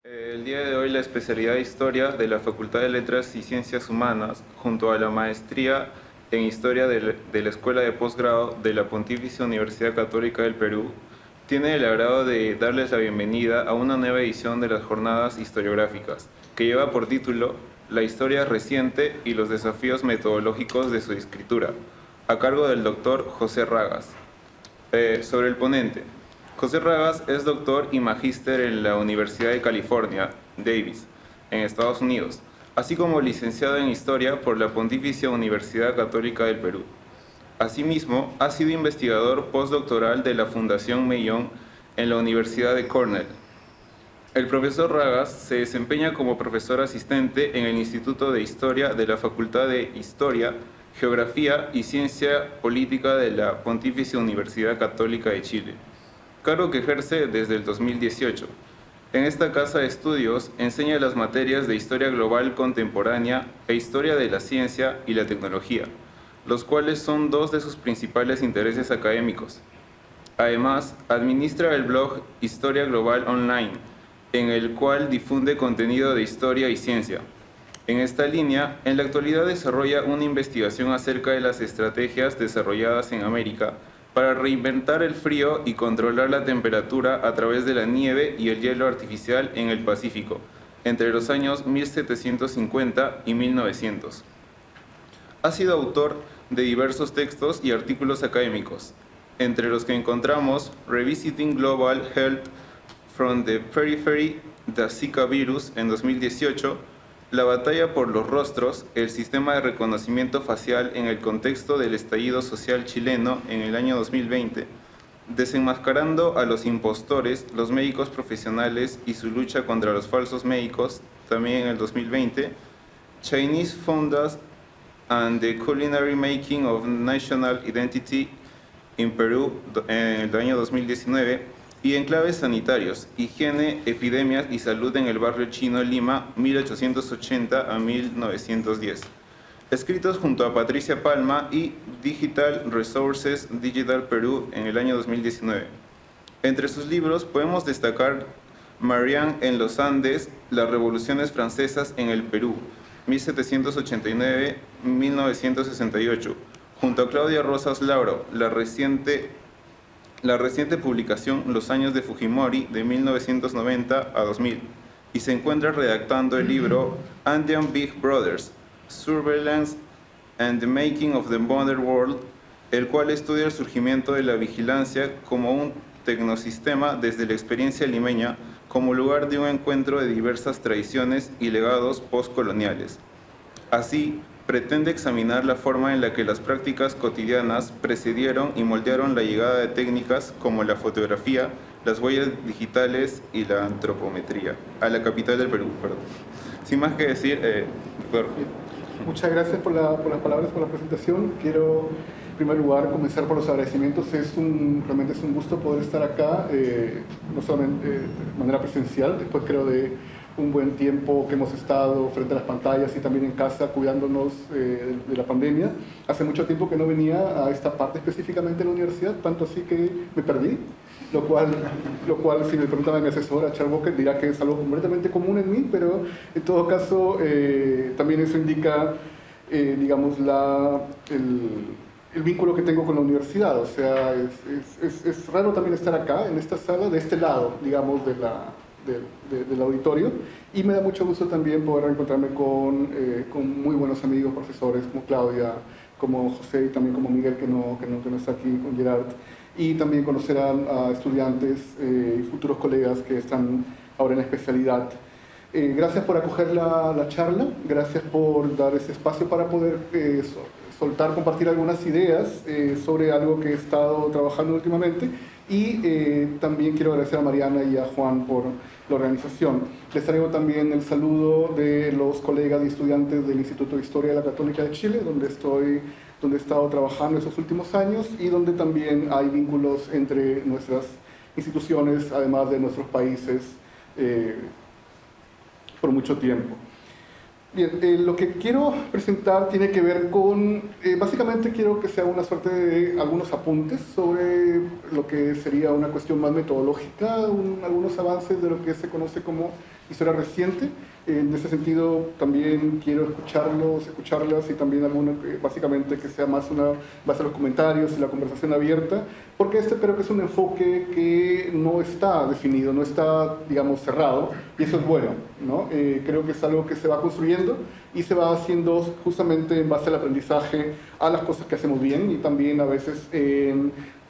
El día de hoy la especialidad de Historia de la Facultad de Letras y Ciencias Humanas, junto a la maestría en Historia de la Escuela de Posgrado de la Pontificia Universidad Católica del Perú, tiene el agrado de darles la bienvenida a una nueva edición de las jornadas historiográficas, que lleva por título La historia reciente y los desafíos metodológicos de su escritura, a cargo del doctor José Ragas. Sobre el ponente. José Ragas es doctor y magíster en la Universidad de California, Davis, en Estados Unidos, así como licenciado en Historia por la Pontificia Universidad Católica del Perú. Asimismo, ha sido investigador postdoctoral de la Fundación Mellon en la Universidad de Cornell. El profesor Ragas se desempeña como profesor asistente en el Instituto de Historia de la Facultad de Historia, Geografía y Ciencia Política de la Pontificia Universidad Católica de Chile, cargo que ejerce desde el 2018. En esta casa de estudios enseña las materias de Historia Global Contemporánea e Historia de la Ciencia y la Tecnología, los cuales son dos de sus principales intereses académicos. Además, administra el blog Historia Global Online, en el cual difunde contenido de historia y ciencia. En esta línea, en la actualidad desarrolla una investigación acerca de las estrategias desarrolladas en América para reinventar el frío y controlar la temperatura a través de la nieve y el hielo artificial en el Pacífico, entre los años 1750 y 1900. Ha sido autor de diversos textos y artículos académicos, entre los que encontramos Revisiting Global Health from the Periphery, the Zika Virus en 2018, La batalla por los rostros, el sistema de reconocimiento facial en el contexto del estallido social chileno en el año 2020, Desenmascarando a los impostores, los médicos profesionales y su lucha contra los falsos médicos, también en el 2020, Chinese Fondas and the Culinary Making of National Identity in Perú en el año 2019, y Enclaves sanitarios, higiene, epidemias y salud en el barrio chino Lima, 1880 a 1910. Escritos junto a Patricia Palma y Digital Resources Digital Perú en el año 2019. Entre sus libros podemos destacar Marianne en los Andes, las revoluciones francesas en el Perú, 1789-1968, junto a Claudia Rosas Lauro, la reciente publicación Los años de Fujimori de 1990 a 2000, y se encuentra redactando el libro Andean Big Brothers, Surveillance and the Making of the Modern World, el cual estudia el surgimiento de la vigilancia como un tecnosistema desde la experiencia limeña como lugar de un encuentro de diversas tradiciones y legados postcoloniales. Así, pretende examinar la forma en la que las prácticas cotidianas precedieron y moldearon la llegada de técnicas como la fotografía, las huellas digitales y la antropometría a la capital del Perú. Perdón. Sin más que decir, doctor. Muchas gracias por las palabras, por la presentación. Quiero, en primer lugar, comenzar por los agradecimientos. Realmente es un gusto poder estar acá, no solamente de manera presencial, después creo de un buen tiempo que hemos estado frente a las pantallas y también en casa cuidándonos de la pandemia. Hace mucho tiempo que no venía a esta parte específicamente en la universidad, tanto así que me perdí, lo cual si me preguntan a mi asesora, Charles Walker, dirá que es algo completamente común en mí, pero en todo caso también eso indica, digamos, el vínculo que tengo con la universidad. O sea, es raro también estar acá, en esta sala, de este lado, digamos, del auditorio, y me da mucho gusto también poder encontrarme con muy buenos amigos, profesores como Claudia, como José y también como Miguel, que no está aquí, con Gerard, y también conocer a estudiantes y futuros colegas que están ahora en la especialidad. Gracias por acoger la charla, gracias por dar ese espacio para poder compartir algunas ideas sobre algo que he estado trabajando últimamente, y también quiero agradecer a Mariana y a Juan por la organización. Les traigo también el saludo de los colegas y estudiantes del Instituto de Historia de la Católica de Chile, donde he estado trabajando estos últimos años y donde también hay vínculos entre nuestras instituciones, además de nuestros países, por mucho tiempo. Bien, lo que quiero presentar tiene que ver con, básicamente quiero que sea una suerte de algunos apuntes sobre lo que sería una cuestión más metodológica, algunos avances de lo que se conoce como historia reciente. En ese sentido también quiero escucharlas y también básicamente que sea más una base a los comentarios y la conversación abierta, porque creo que es un enfoque que no está definido, no está, digamos, cerrado, y eso es bueno, ¿no? Creo que es algo que se va construyendo y se va haciendo justamente en base al aprendizaje a las cosas que hacemos bien y también a veces,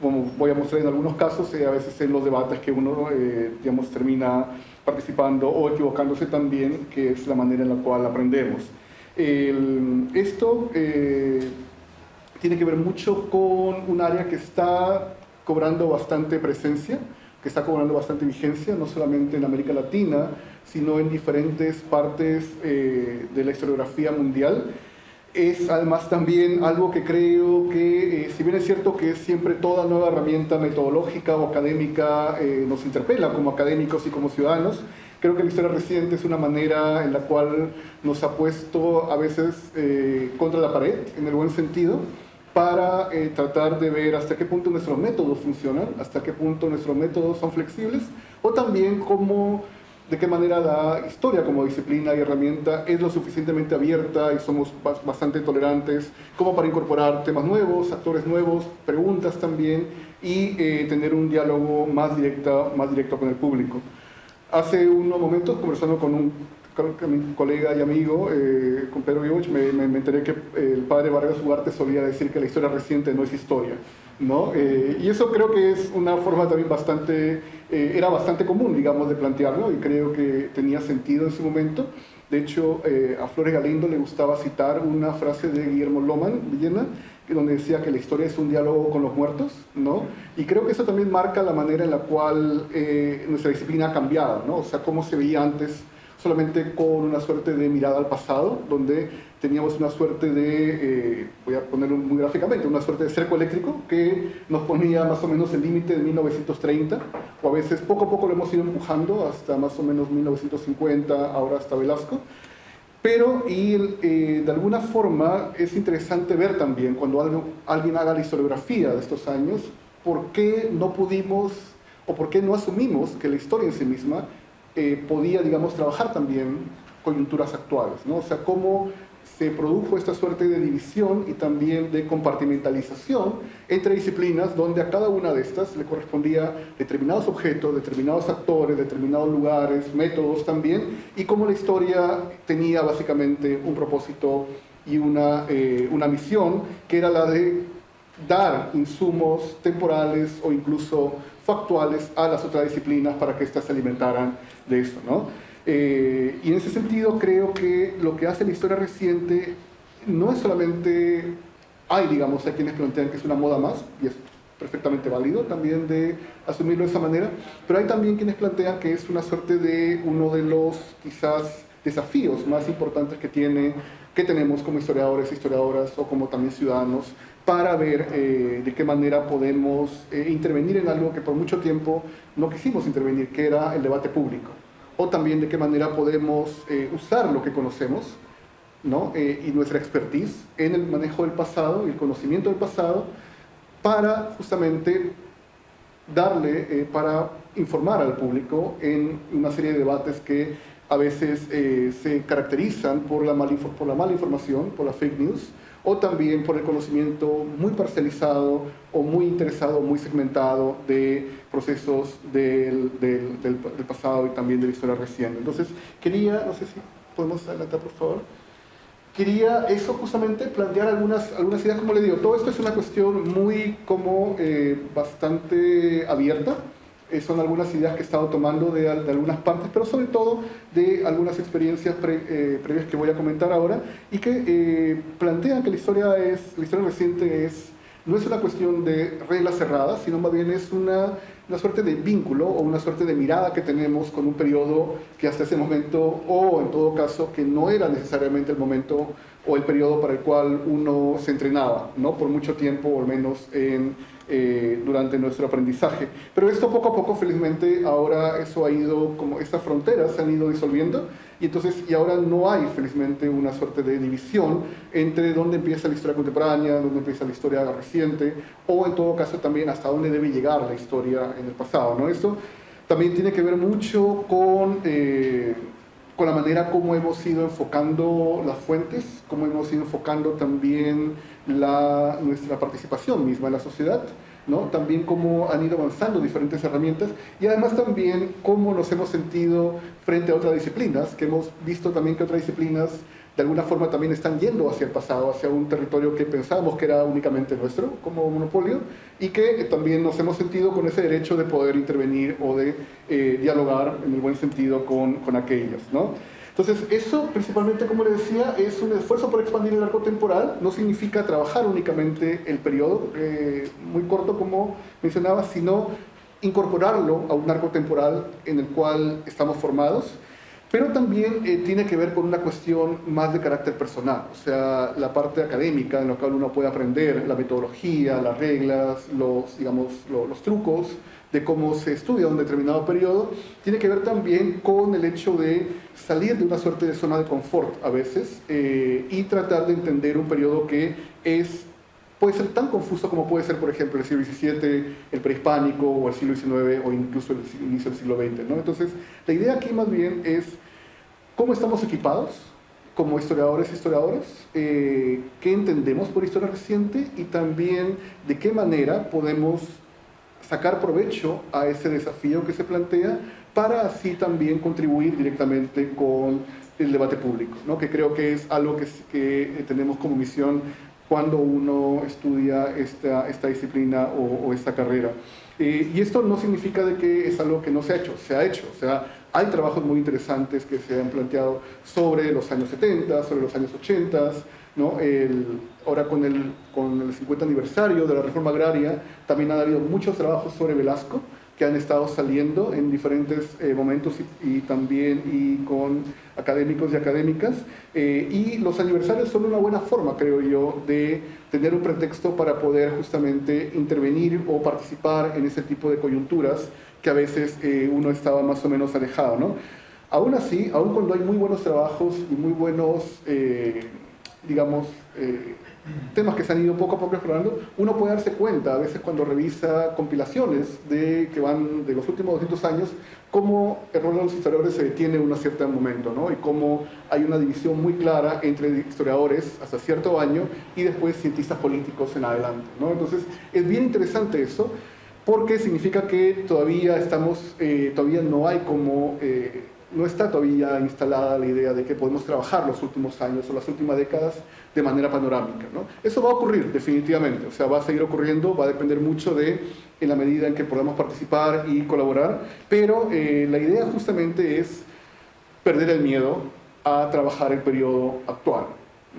como voy a mostrar en algunos casos, a veces en los debates que uno, digamos, termina participando o equivocándose también, que es la manera en la cual aprendemos. Esto tiene que ver mucho con un área que está cobrando bastante presencia, que está cobrando bastante vigencia, no solamente en América Latina, sino en diferentes partes de la historiografía mundial. Es además también algo que creo que, si bien es cierto que siempre toda nueva herramienta metodológica o académica nos interpela como académicos y como ciudadanos, creo que la historia reciente es una manera en la cual nos ha puesto a veces contra la pared, en el buen sentido, para tratar de ver hasta qué punto nuestros métodos funcionan, hasta qué punto nuestros métodos son flexibles, o también de qué manera la historia como disciplina y herramienta es lo suficientemente abierta y somos bastante tolerantes como para incorporar temas nuevos, actores nuevos, preguntas también y tener un diálogo más directo con el público. Hace unos momentos, conversando con mi colega y amigo, con Pedro Vivovich, me enteré que el padre Vargas Ugarte solía decir que la historia reciente no es historia, ¿no? Y eso creo que es una forma también era bastante común, digamos, de plantearlo, y creo que tenía sentido en su momento. De hecho, a Flores Galindo le gustaba citar una frase de Guillermo Loman, Villena, donde decía que la historia es un diálogo con los muertos, ¿no? Y creo que eso también marca la manera en la cual nuestra disciplina ha cambiado, ¿no? O sea, cómo se veía antes solamente con una suerte de mirada al pasado, donde teníamos una suerte de, voy a ponerlo muy gráficamente, una suerte de cerco eléctrico que nos ponía más o menos el límite de 1930, o a veces poco a poco lo hemos ido empujando hasta más o menos 1950, ahora hasta Velasco. Pero, de alguna forma, es interesante ver también, cuando alguien haga la historiografía de estos años, por qué no pudimos, o por qué no asumimos que la historia en sí misma podía, digamos, trabajar también coyunturas actuales, ¿no? O sea, cómo se produjo esta suerte de división y también de compartimentalización entre disciplinas donde a cada una de estas le correspondía determinados objetos, determinados actores, determinados lugares, métodos también, y cómo la historia tenía básicamente un propósito y una misión que era la de dar insumos temporales o incluso factuales a las otras disciplinas para que éstas se alimentaran de eso, ¿no? Y en ese sentido creo que lo que hace la historia reciente no es solamente, hay quienes plantean que es una moda más, y es perfectamente válido también de asumirlo de esa manera, pero hay también quienes plantean que es una suerte de uno de los quizás desafíos más importantes que tenemos como historiadores e historiadoras o como también ciudadanos para ver de qué manera podemos intervenir en algo que por mucho tiempo no quisimos intervenir, que era el debate público. O también de qué manera podemos usar lo que conocemos, ¿no? Y nuestra expertise en el manejo del pasado y el conocimiento del pasado para justamente para informar al público en una serie de debates que a veces se caracterizan por la mala información, por la fake news, o también por el conocimiento muy parcializado o muy interesado, muy segmentado de procesos del pasado y también de la historia reciente. Entonces, no sé si podemos adelantar, por favor. Quería eso justamente, plantear algunas ideas, como le digo, todo esto es una cuestión muy bastante abierta. Son algunas ideas que he estado tomando de algunas partes, pero sobre todo de algunas experiencias previas que voy a comentar ahora y que plantean que la historia reciente no es una cuestión de reglas cerradas, sino más bien es una suerte de vínculo o una suerte de mirada que tenemos con un periodo que hasta ese momento, o en todo caso, que no era necesariamente el momento o el periodo para el cual uno se entrenaba, ¿no? Por mucho tiempo, o al menos durante nuestro aprendizaje. Pero esto poco a poco, felizmente, ahora eso ha ido, como estas fronteras se han ido disolviendo y ahora no hay, felizmente, una suerte de división entre dónde empieza la historia contemporánea, dónde empieza la historia reciente, o en todo caso también hasta dónde debe llegar la historia en el pasado, ¿no? Esto también tiene que ver mucho con la manera como hemos ido enfocando las fuentes, cómo hemos ido enfocando también nuestra participación misma en la sociedad, ¿no? También cómo han ido avanzando diferentes herramientas y además también cómo nos hemos sentido frente a otras disciplinas, que hemos visto también que otras disciplinas de alguna forma también están yendo hacia el pasado, hacia un territorio que pensábamos que era únicamente nuestro como monopolio y que también nos hemos sentido con ese derecho de poder intervenir o de dialogar en el buen sentido con aquellas, ¿no? Entonces, eso principalmente, como les decía, es un esfuerzo por expandir el arco temporal. No significa trabajar únicamente el periodo muy corto, como mencionaba, sino incorporarlo a un arco temporal en el cual estamos formados. Pero también tiene que ver con una cuestión más de carácter personal, o sea, la parte académica en la cual uno puede aprender la metodología, las reglas, los trucos de cómo se estudia un determinado periodo, tiene que ver también con el hecho de salir de una suerte de zona de confort a veces y tratar de entender un periodo que puede ser tan confuso como puede ser, por ejemplo, el siglo XVII, el prehispánico, o el siglo XIX, o incluso el inicio del siglo XX, ¿no? Entonces, la idea aquí más bien es cómo estamos equipados como historiadores y historiadoras, qué entendemos por historia reciente y también de qué manera podemos sacar provecho a ese desafío que se plantea para así también contribuir directamente con el debate público, ¿no? Que creo que es algo que tenemos como misión cuando uno estudia esta disciplina o esta carrera. Y esto no significa de que es algo que no se ha hecho, o sea, hay trabajos muy interesantes que se han planteado sobre los años 70, sobre los años 80, ¿no? Ahora con el 50 aniversario de la reforma agraria, también han habido muchos trabajos sobre Velasco que han estado saliendo en diferentes momentos y también con académicos y académicas. Y los aniversarios son una buena forma, creo yo, de tener un pretexto para poder justamente intervenir o participar en ese tipo de coyunturas que a veces uno estaba más o menos alejado, ¿no? Aún así, aún cuando hay muy buenos trabajos y muy buenos, temas que se han ido poco a poco explorando, uno puede darse cuenta a veces cuando revisa compilaciones que van de los últimos 200 años, cómo el rol de los historiadores se detiene en un cierto momento, ¿no? Y cómo hay una división muy clara entre historiadores hasta cierto año y después cientistas políticos en adelante, ¿no? Entonces, es bien interesante eso, porque significa que todavía no hay no está todavía instalada la idea de que podemos trabajar los últimos años o las últimas décadas de manera panorámica, ¿no? Eso va a ocurrir definitivamente, o sea, va a seguir ocurriendo, va a depender mucho en la medida en que podamos participar y colaborar, pero la idea justamente es perder el miedo a trabajar el periodo actual,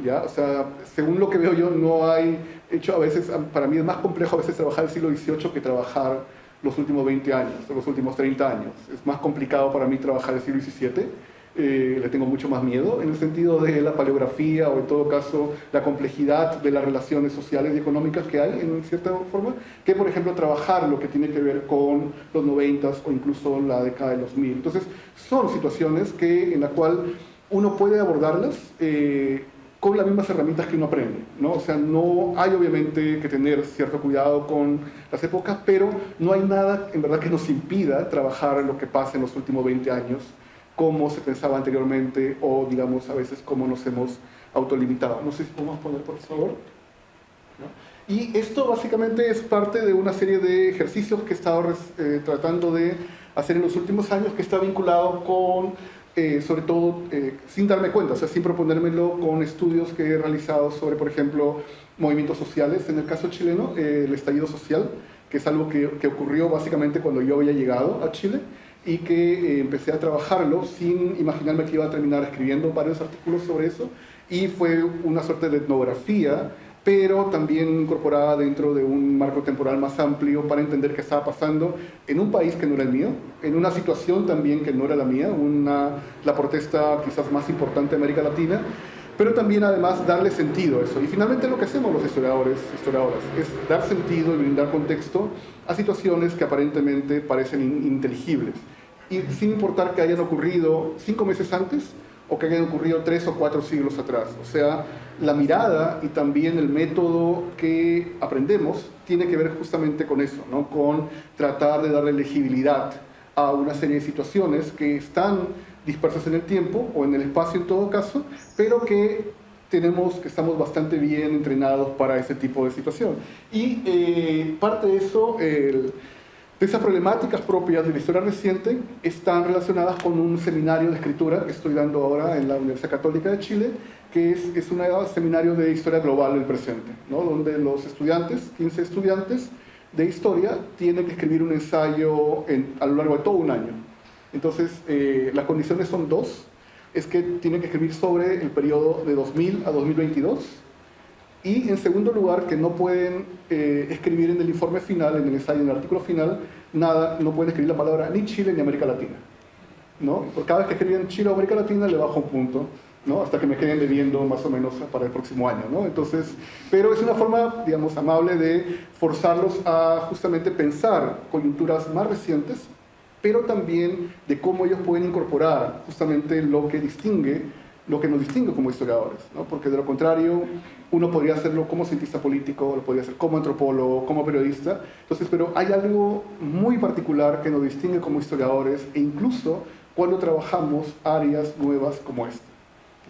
¿ya? O sea, según lo que veo yo, no hay hecho a veces, para mí es más complejo a veces trabajar el siglo XVIII que trabajar los últimos 20 años o los últimos 30 años. Es más complicado para mí trabajar el siglo XVII, le tengo mucho más miedo en el sentido de la paleografía o en todo caso la complejidad de las relaciones sociales y económicas que hay en cierta forma, que por ejemplo trabajar lo que tiene que ver con los 90s o incluso la década de los 1000. Entonces son situaciones en la cual uno puede abordarlas con las mismas herramientas que uno aprende, ¿no? O sea, no hay obviamente que tener cierto cuidado con las épocas, pero no hay nada en verdad que nos impida trabajar lo que pasa en los últimos 20 años, como se pensaba anteriormente o digamos a veces cómo nos hemos autolimitado. No sé si podemos poner por favor. ¿No? Y esto básicamente es parte de una serie de ejercicios que he estado tratando de hacer en los últimos años, que está vinculado con sobre todo sin darme cuenta, o sea, sin proponérmelo, con estudios que he realizado sobre, por ejemplo, movimientos sociales, en el caso chileno, el estallido social, que es algo que ocurrió básicamente cuando yo había llegado a Chile y que empecé a trabajarlo sin imaginarme que iba a terminar escribiendo varios artículos sobre eso, y fue una suerte de etnografía, pero también incorporada dentro de un marco temporal más amplio para entender qué estaba pasando en un país que no era el mío, en una situación también que no era la mía, la protesta quizás más importante de América Latina, pero también además darle sentido a eso. Y finalmente lo que hacemos los historiadores, historiadoras, es dar sentido y brindar contexto a situaciones que aparentemente parecen ininteligibles. Y sin importar que hayan ocurrido 5 meses antes o que hayan ocurrido 3 o 4 siglos atrás. O sea, la mirada y también el método que aprendemos tiene que ver justamente con eso, ¿no? Con tratar de darle legibilidad a una serie de situaciones que están dispersas en el tiempo o en el espacio en todo caso, pero que estamos bastante bien entrenados para ese tipo de situación. Y parte de eso, de esas problemáticas propias de la historia reciente, están relacionadas con un seminario de escritura que estoy dando ahora en la Universidad Católica de Chile, que es un seminario de historia global del presente, ¿no? Donde los estudiantes, 15 estudiantes de historia, tienen que escribir un ensayo a lo largo de todo un año. Entonces, las condiciones son dos. Es que tienen que escribir sobre el periodo de 2000 a 2022, y en segundo lugar que no pueden escribir en el informe final, en el ensayo, en el artículo final, nada, no pueden escribir la palabra ni Chile ni América Latina, ¿no? Por cada vez que escriben Chile o América Latina le bajo un punto, ¿no? Hasta que me queden debiendo más o menos para el próximo año, ¿no? Entonces, pero es una forma, digamos, amable de forzarlos a justamente pensar coyunturas más recientes, pero también de cómo ellos pueden incorporar justamente lo que nos distingue como historiadores, ¿no? Porque de lo contrario, uno podría hacerlo como cientista político, lo podría hacer como antropólogo, como periodista. Entonces, pero hay algo muy particular que nos distingue como historiadores, e incluso cuando trabajamos áreas nuevas como esta,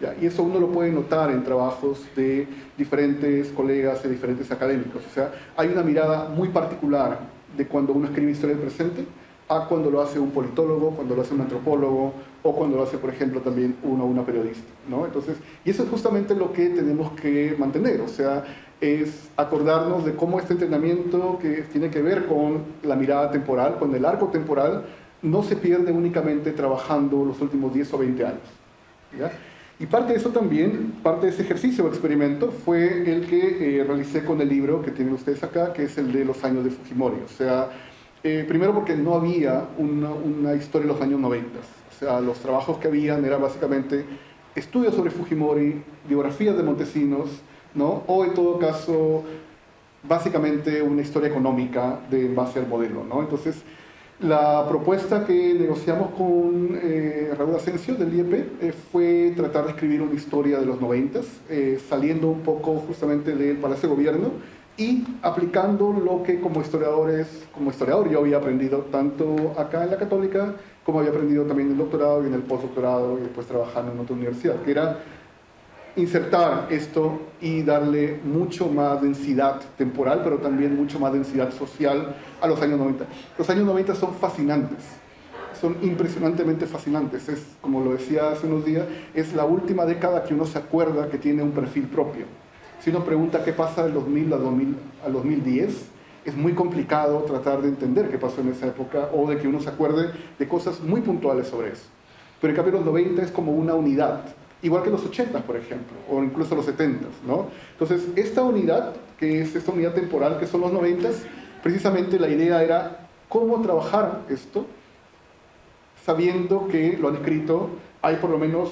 ¿ya? Y eso uno lo puede notar en trabajos de diferentes colegas, de diferentes académicos. O sea, hay una mirada muy particular de cuando uno escribe historia del presente a cuando lo hace un politólogo, cuando lo hace un antropólogo, o cuando lo hace, por ejemplo, también una periodista, ¿no? Entonces, y eso es justamente lo que tenemos que mantener, o sea, es acordarnos de cómo este entrenamiento que tiene que ver con la mirada temporal, con el arco temporal, no se pierde únicamente trabajando los últimos 10 o 20 años, ¿ya? Y parte de eso también, parte de ese ejercicio o experimento fue el que realicé con el libro que tienen ustedes acá, que es el de los años de Fujimori. O sea, primero porque no había una historia de los años 90. O sea, los trabajos que habían eran básicamente estudios sobre Fujimori, biografías de Montesinos, ¿no? O en todo caso, básicamente una historia económica en base al modelo, ¿no? Entonces, la propuesta que negociamos con Raúl Asensio del IEP fue tratar de escribir una historia de los 90, saliendo un poco justamente del Palacio de Gobierno y aplicando lo que como historiador yo había aprendido tanto acá en la Católica como había aprendido también en el doctorado y en el postdoctorado y después trabajando en otra universidad, que era insertar esto y darle mucho más densidad temporal, pero también mucho más densidad social a los años 90. Los años 90 son fascinantes, son impresionantemente fascinantes. Es, como lo decía hace unos días, es la última década que uno se acuerda que tiene un perfil propio. Si uno pregunta qué pasa del 2000 al 2010, es muy complicado tratar de entender qué pasó en esa época o de que uno se acuerde de cosas muy puntuales sobre eso. Pero en cambio los 90 es como una unidad, igual que los 80, por ejemplo, o incluso los 70, ¿no? Entonces, esta unidad, que es esta unidad temporal que son los 90, precisamente la idea era cómo trabajar esto, sabiendo que lo han escrito, hay por lo menos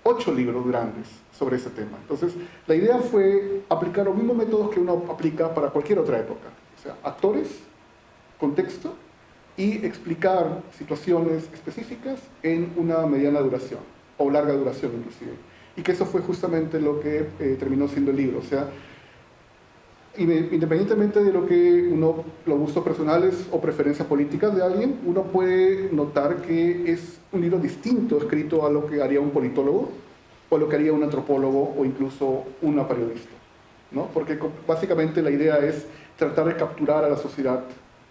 8 libros grandes sobre ese tema. Entonces, la idea fue aplicar los mismos métodos que uno aplica para cualquier otra época. O sea, actores, contexto, y explicar situaciones específicas en una mediana duración, o larga duración inclusive. Y que eso fue justamente lo que terminó siendo el libro. O sea, independientemente de lo que los gustos personales o preferencias políticas de alguien, uno puede notar que es un libro distinto escrito a lo que haría un politólogo, o lo que haría un antropólogo, o incluso una periodista, ¿no? Porque básicamente la idea es tratar de capturar a la sociedad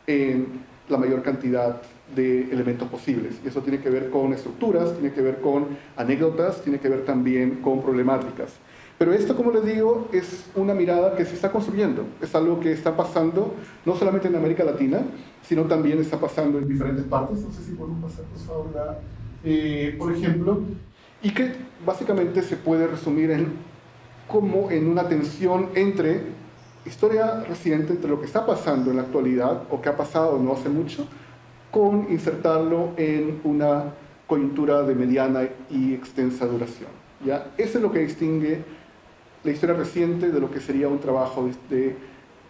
en la mayor cantidad de elementos posibles. Y eso tiene que ver con estructuras, tiene que ver con anécdotas, tiene que ver también con problemáticas. Pero esto, como les digo, es una mirada que se está construyendo. Es algo que está pasando no solamente en América Latina, sino también está pasando en diferentes partes. No sé si podemos pasar, por favor, por ejemplo, y que básicamente se puede resumir como en una tensión entre historia reciente, entre lo que está pasando en la actualidad, o que ha pasado no hace mucho, con insertarlo en una coyuntura de mediana y extensa duración, ¿ya? Eso es lo que distingue la historia reciente de lo que sería un trabajo de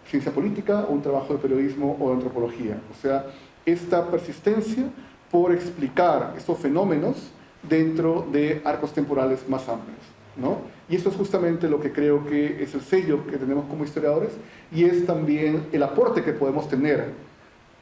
ciencia política, o un trabajo de periodismo o de antropología. O sea, esta persistencia por explicar estos fenómenos dentro de arcos temporales más amplios, ¿no? Y eso es justamente lo que creo que es el sello que tenemos como historiadores y es también el aporte que podemos tener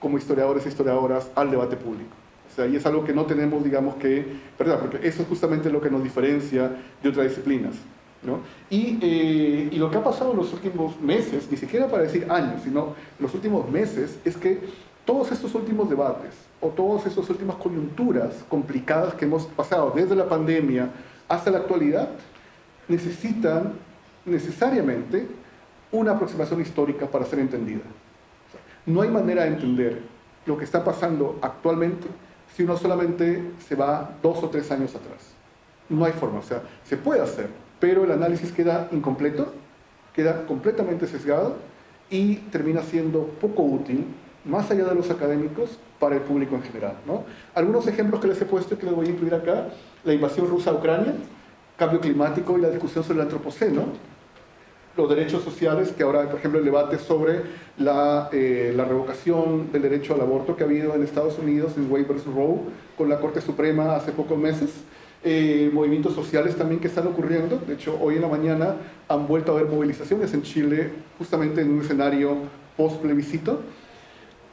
como historiadores e historiadoras al debate público. O sea, y es algo que no tenemos, digamos que, ¿verdad? Porque eso es justamente lo que nos diferencia de otras disciplinas, ¿no? Y lo que ha pasado en los últimos meses, ni siquiera para decir años, sino los últimos meses, es que todos estos últimos debates o todas estas últimas coyunturas complicadas que hemos pasado desde la pandemia hasta la actualidad necesitan necesariamente una aproximación histórica para ser entendida. O sea, no hay manera de entender lo que está pasando actualmente si uno solamente se va 2 o 3 años atrás. No hay forma, o sea, se puede hacer, pero el análisis queda incompleto, queda completamente sesgado y termina siendo poco útil, más allá de los académicos, para el público en general, ¿no? Algunos ejemplos que les he puesto y que les voy a incluir acá: la invasión rusa a Ucrania, cambio climático y la discusión sobre el antropoceno, los derechos sociales, que ahora, por ejemplo, el debate sobre la revocación del derecho al aborto que ha habido en Estados Unidos en Wade vs. Roe con la Corte Suprema hace pocos meses, movimientos sociales también que están ocurriendo. De hecho, hoy en la mañana han vuelto a haber movilizaciones en Chile, justamente en un escenario post-plebiscito,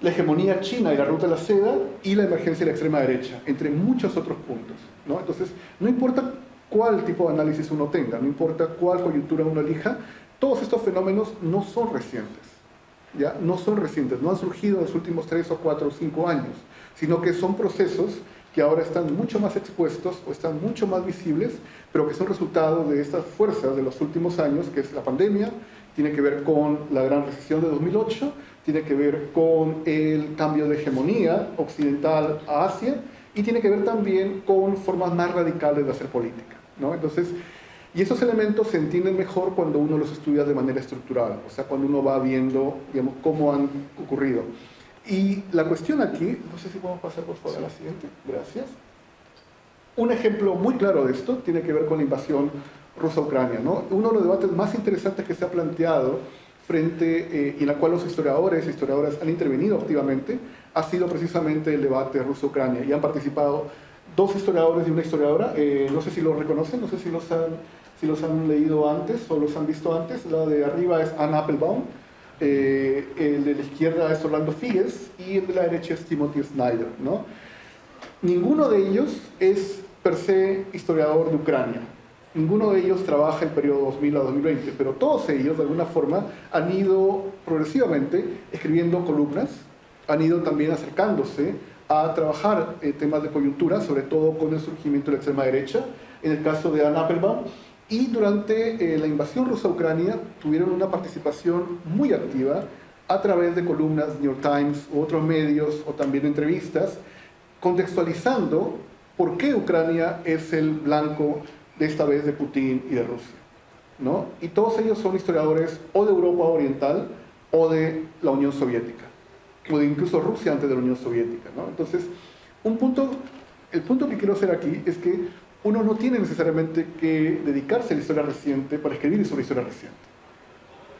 la hegemonía china y la ruta de la seda y la emergencia de la extrema derecha, entre muchos otros puntos, ¿no? Entonces, no importa cuál tipo de análisis uno tenga, no importa cuál coyuntura uno elija, todos estos fenómenos no son recientes, ¿ya? No son recientes, no han surgido en los últimos 3 o 4 o 5 años, sino que son procesos que ahora están mucho más expuestos o están mucho más visibles, pero que son resultado de estas fuerzas de los últimos años, que es la pandemia, tiene que ver con la gran recesión de 2008, tiene que ver con el cambio de hegemonía occidental a Asia, y tiene que ver también con formas más radicales de hacer política, ¿no? Entonces, y esos elementos se entienden mejor cuando uno los estudia de manera estructural, o sea, cuando uno va viendo, digamos, cómo han ocurrido. Y la cuestión aquí, no sé si podemos pasar por favor a la siguiente, gracias. Un ejemplo muy claro de esto tiene que ver con la invasión rusa-Ucrania, ¿no? Uno de los debates más interesantes que se ha planteado frente, y en la cual los historiadores y historiadoras han intervenido activamente, ha sido precisamente el debate ruso-Ucrania, y han participado 2 historiadores y una historiadora. No sé si los reconocen, no sé si los han leído antes o los han visto antes. La de arriba es Anne Applebaum, el de la izquierda es Orlando Figes y el de la derecha es Timothy Snyder, ¿no? Ninguno de ellos es per se historiador de Ucrania. Ninguno de ellos trabaja el periodo 2000 a 2020, pero todos ellos, de alguna forma, han ido progresivamente escribiendo columnas, han ido también acercándose a trabajar temas de coyuntura, sobre todo con el surgimiento de la extrema derecha, en el caso de Anne Applebaum, y durante la invasión rusa a Ucrania tuvieron una participación muy activa a través de columnas de New York Times u otros medios, o también entrevistas, contextualizando por qué Ucrania es el blanco de esta vez de Putin y de Rusia, ¿no? Y todos ellos son historiadores o de Europa Oriental o de la Unión Soviética, o de incluso Rusia antes de la Unión Soviética, ¿no? Entonces, el punto que quiero hacer aquí es que uno no tiene necesariamente que dedicarse a la historia reciente para escribir sobre historia reciente.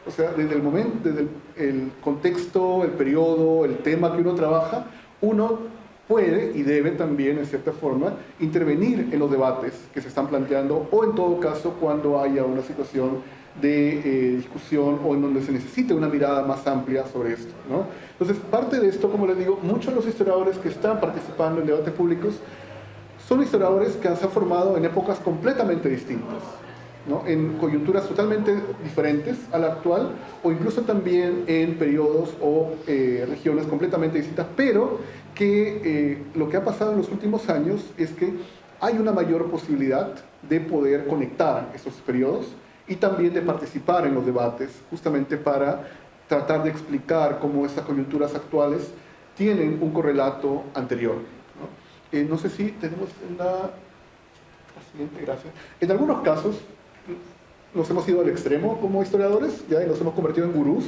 O sea, desde el momento, desde el contexto, el periodo, el tema que uno trabaja, uno puede y debe también, en cierta forma, intervenir en los debates que se están planteando, o en todo caso cuando haya una situación de discusión o en donde se necesite una mirada más amplia sobre esto, ¿no? Entonces, parte de esto, como les digo, muchos de los historiadores que están participando en debates públicos son historiadores que se han formado en épocas completamente distintas, ¿no? En coyunturas totalmente diferentes a la actual, o incluso también en periodos o regiones completamente distintas, pero que lo que ha pasado en los últimos años es que hay una mayor posibilidad de poder conectar esos periodos y también de participar en los debates, justamente para tratar de explicar cómo estas coyunturas actuales tienen un correlato anterior, ¿no? No sé si tenemos la siguiente, gracias. En algunos casos nos hemos ido al extremo como historiadores, ya, y nos hemos convertido en gurús,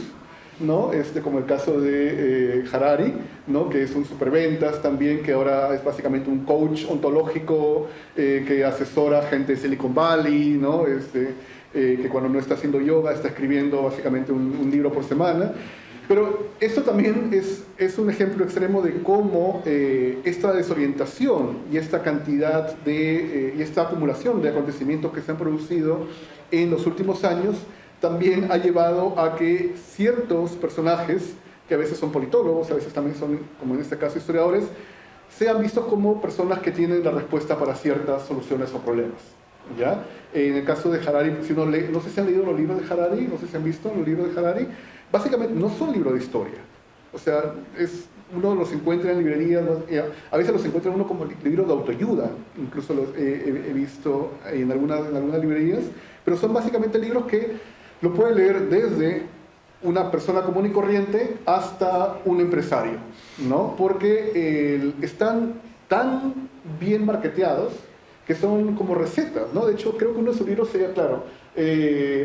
¿no? Como el caso de Harari, ¿no? Que es un superventas también, que ahora es básicamente un coach ontológico que asesora a gente de Silicon Valley, ¿no? Que cuando no está haciendo yoga está escribiendo básicamente un libro por semana. Pero esto también es un ejemplo extremo de cómo esta desorientación y esta cantidad y esta acumulación de acontecimientos que se han producido en los últimos años también ha llevado a que ciertos personajes, que a veces son politólogos, a veces también son, como en este caso, historiadores, sean vistos como personas que tienen la respuesta para ciertas soluciones o problemas. ¿Ya? En el caso de Harari, si uno lee, no sé si han leído los libros de Harari, no sé si han visto los libros de Harari, básicamente no son libros de historia. O sea, uno los encuentra en librerías, a veces los encuentra uno como libros de autoayuda, incluso los he visto en algunas librerías, pero son básicamente libros que lo puede leer desde una persona común y corriente hasta un empresario, ¿no? Porque están tan bien marketeados que son como recetas, ¿no? De hecho, creo que uno de sus libros sería, claro,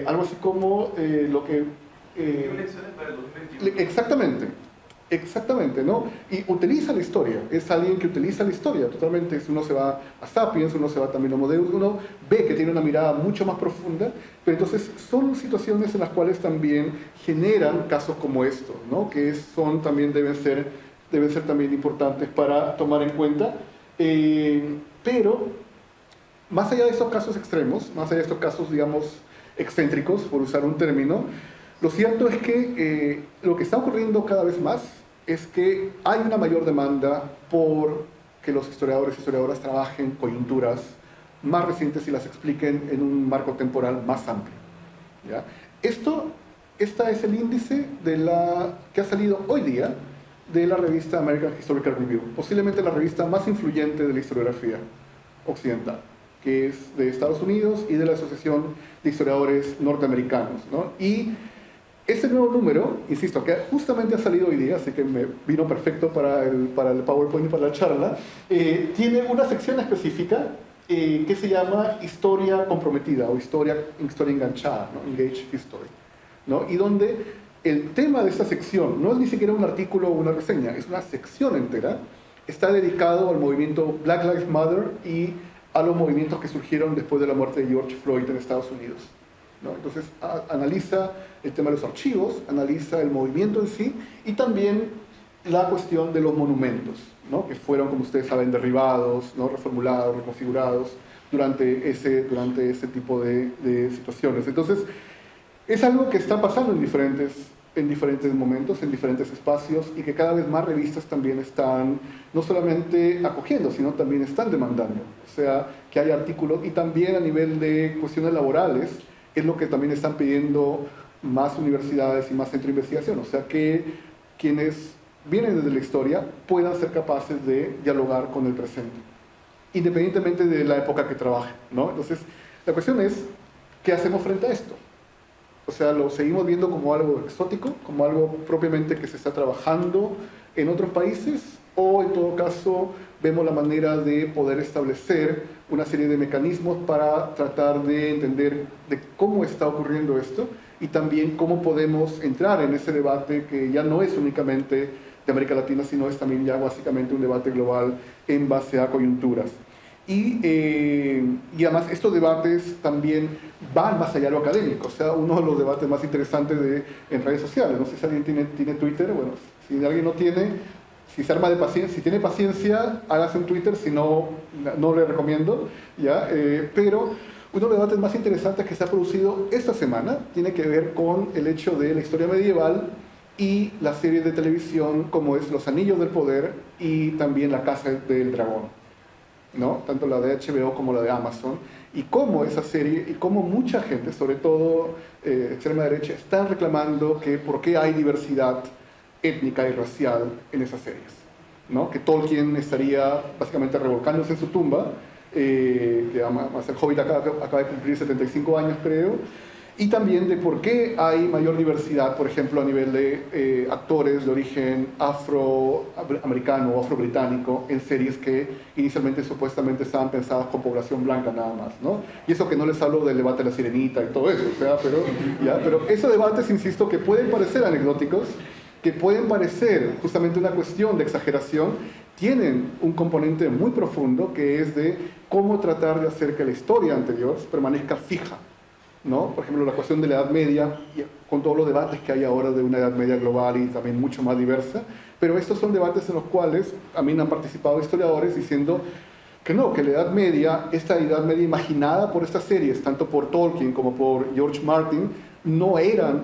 algo así como lo que... lecciones para el 2021. Exactamente, ¿no? Y utiliza la historia, es alguien que utiliza la historia totalmente. Si uno se va a Sapiens, uno se va también a Homo Deus, uno ve que tiene una mirada mucho más profunda, pero entonces son situaciones en las cuales también generan casos como estos, ¿no? Que deben ser también importantes para tomar en cuenta, pero más allá de estos casos extremos, más allá de estos casos, digamos, excéntricos, por usar un término, lo cierto es que lo que está ocurriendo cada vez más es que hay una mayor demanda por que los historiadores y historiadoras trabajen coyunturas más recientes y las expliquen en un marco temporal más amplio, ¿ya? Esta es el índice que ha salido hoy día de la revista American Historical Review, posiblemente la revista más influyente de la historiografía occidental, que es de Estados Unidos y de la Asociación de Historiadores Norteamericanos, ¿no? Y este nuevo número, insisto, que justamente ha salido hoy día, así que me vino perfecto para el PowerPoint y para la charla, tiene una sección específica que se llama Historia Comprometida o Historia Enganchada, ¿no? Engaged History, ¿no? Y donde el tema de esta sección no es ni siquiera un artículo o una reseña, es una sección entera, está dedicado al movimiento Black Lives Matter y a los movimientos que surgieron después de la muerte de George Floyd en Estados Unidos, ¿no? Entonces analiza el tema de los archivos, analiza el movimiento en sí y también la cuestión de los monumentos, ¿no? Que fueron, como ustedes saben, derribados, ¿no? Reformulados, reconfigurados durante ese tipo de situaciones. Entonces, es algo que está pasando en diferentes momentos, en diferentes espacios, y que cada vez más revistas también están no solamente acogiendo, sino también están demandando. O sea, que haya artículos, y también a nivel de cuestiones laborales, es lo que también están pidiendo más universidades y más centros de investigación. O sea, que quienes vienen desde la historia puedan ser capaces de dialogar con el presente, independientemente de la época que trabajen, ¿no? Entonces, la cuestión es, ¿qué hacemos frente a esto? O sea, ¿lo seguimos viendo como algo exótico, como algo propiamente que se está trabajando en otros países? ¿O en todo caso vemos la manera de poder establecer una serie de mecanismos para tratar de entender de cómo está ocurriendo esto y también cómo podemos entrar en ese debate que ya no es únicamente de América Latina, sino es también ya básicamente un debate global en base a coyunturas? Y además estos debates también van más allá de lo académico. O sea, uno de los debates más interesantes en redes sociales. No sé si alguien tiene Twitter. Bueno, si alguien no tiene, si se arma de paciencia, si tiene paciencia, hágase un Twitter. Si no, no le recomiendo, ¿ya? Pero uno de los debates más interesantes que se ha producido esta semana tiene que ver con el hecho de la historia medieval y las series de televisión como es Los Anillos del Poder y también La Casa del Dragón, ¿no? Tanto la de HBO como la de Amazon, y cómo esa serie, y cómo mucha gente, sobre todo extrema derecha, están reclamando que por qué hay diversidad étnica y racial en esas series, ¿no? Que Tolkien estaría básicamente revolcándose en su tumba, que además el Hobbit acaba de cumplir 75 años, creo, y también de por qué hay mayor diversidad, por ejemplo, a nivel de actores de origen afroamericano o afrobritánico en series que inicialmente supuestamente estaban pensadas con población blanca nada más, ¿no? Y eso que no les hablo del debate de la sirenita y todo eso, o sea, pero esos debates, insisto, que pueden parecer anecdóticos, que pueden parecer justamente una cuestión de exageración, tienen un componente muy profundo que es de cómo tratar de hacer que la historia anterior permanezca fija, ¿no? Por ejemplo, la cuestión de la Edad Media, con todos los debates que hay ahora de una Edad Media global y también mucho más diversa, pero estos son debates en los cuales también han participado historiadores diciendo que no, que la Edad Media, esta Edad Media imaginada por estas series, tanto por Tolkien como por George Martin, no eran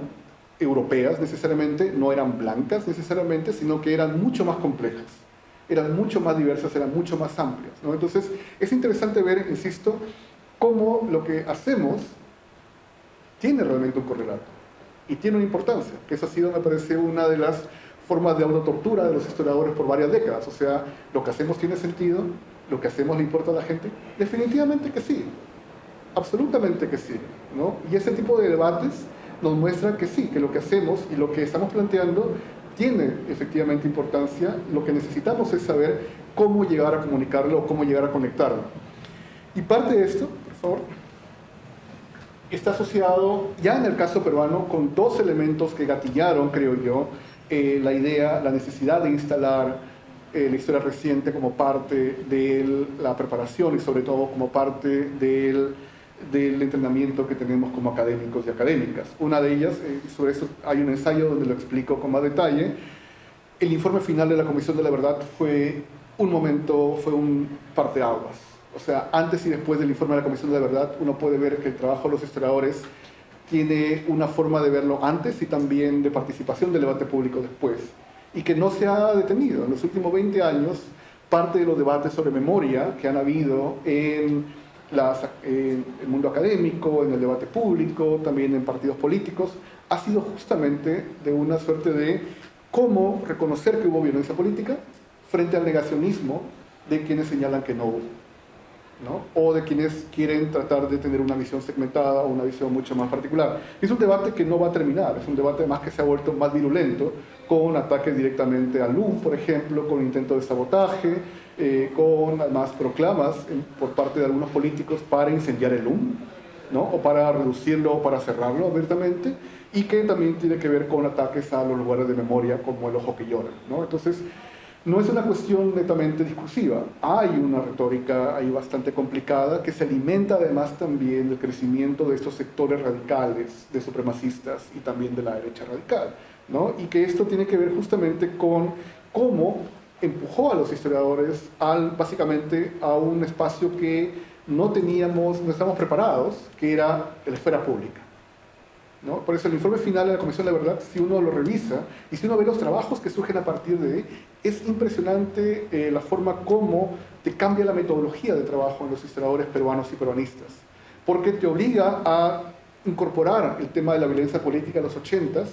europeas necesariamente, no eran blancas necesariamente, sino que eran mucho más complejas, eran mucho más diversas, eran mucho más amplias, ¿no? Entonces, es interesante ver, insisto, cómo lo que hacemos tiene realmente un correlato y tiene una importancia, que esa ha sido, me parece, una de las formas de autotortura de los historiadores por varias décadas. O sea, ¿lo que hacemos tiene sentido? ¿Lo que hacemos le importa a la gente? Definitivamente que sí, absolutamente que sí, ¿no? Y ese tipo de debates nos muestra que sí, que lo que hacemos y lo que estamos planteando tiene efectivamente importancia. Lo que necesitamos es saber cómo llegar a comunicarlo o cómo llegar a conectarlo. Y parte de esto, por favor, está asociado, ya en el caso peruano, con dos elementos que gatillaron, creo yo, la idea, la necesidad de instalar la historia reciente como parte de la preparación y sobre todo como parte del entrenamiento que tenemos como académicos y académicas. Una de ellas, sobre eso hay un ensayo donde lo explico con más detalle. El informe final de la Comisión de la Verdad fue un momento, fue un parteaguas. O sea, antes y después del informe de la Comisión de la Verdad, uno puede ver que el trabajo de los historiadores tiene una forma de verlo antes y también de participación del debate público después, y que no se ha detenido. En los últimos 20 años, parte de los debates sobre memoria que han habido en el mundo académico, en el debate público, también en partidos políticos, ha sido justamente de una suerte de cómo reconocer que hubo violencia política frente al negacionismo de quienes señalan que no hubo, ¿no? O de quienes quieren tratar de tener una visión segmentada o una visión mucho más particular. Es un debate que no va a terminar, es un debate además que se ha vuelto más virulento, con ataques directamente al LUM, por ejemplo, con intentos de sabotaje, con además proclamas por parte de algunos políticos para incendiar el LUM, ¿no? O para reducirlo o para cerrarlo abiertamente, y que también tiene que ver con ataques a los lugares de memoria como el Ojo que Llora, ¿no? Entonces, no es una cuestión netamente discursiva, hay una retórica ahí bastante complicada que se alimenta además también del crecimiento de estos sectores radicales, de supremacistas y también de la derecha radical, ¿no? Y que esto tiene que ver justamente con cómo empujó a los historiadores básicamente a un espacio que no estábamos preparados, que era la esfera pública, ¿no? Por eso el informe final de la Comisión de la Verdad, si uno lo revisa y si uno ve los trabajos que surgen a partir de él, es impresionante la forma como te cambia la metodología de trabajo en los historiadores peruanos y peruanistas, porque te obliga a incorporar el tema de la violencia política de los 80s,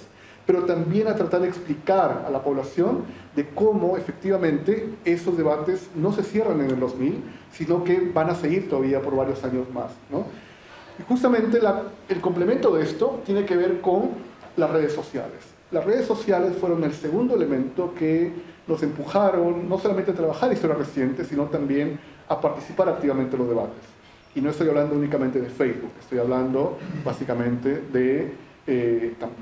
pero también a tratar de explicar a la población de cómo efectivamente esos debates no se cierran en el 2000, sino que van a seguir todavía por varios años más, ¿no? Y justamente el complemento de esto tiene que ver con las redes sociales. Las redes sociales fueron el segundo elemento que nos empujaron no solamente a trabajar historia reciente, sino también a participar activamente en los debates. Y no estoy hablando únicamente de Facebook, estoy hablando básicamente de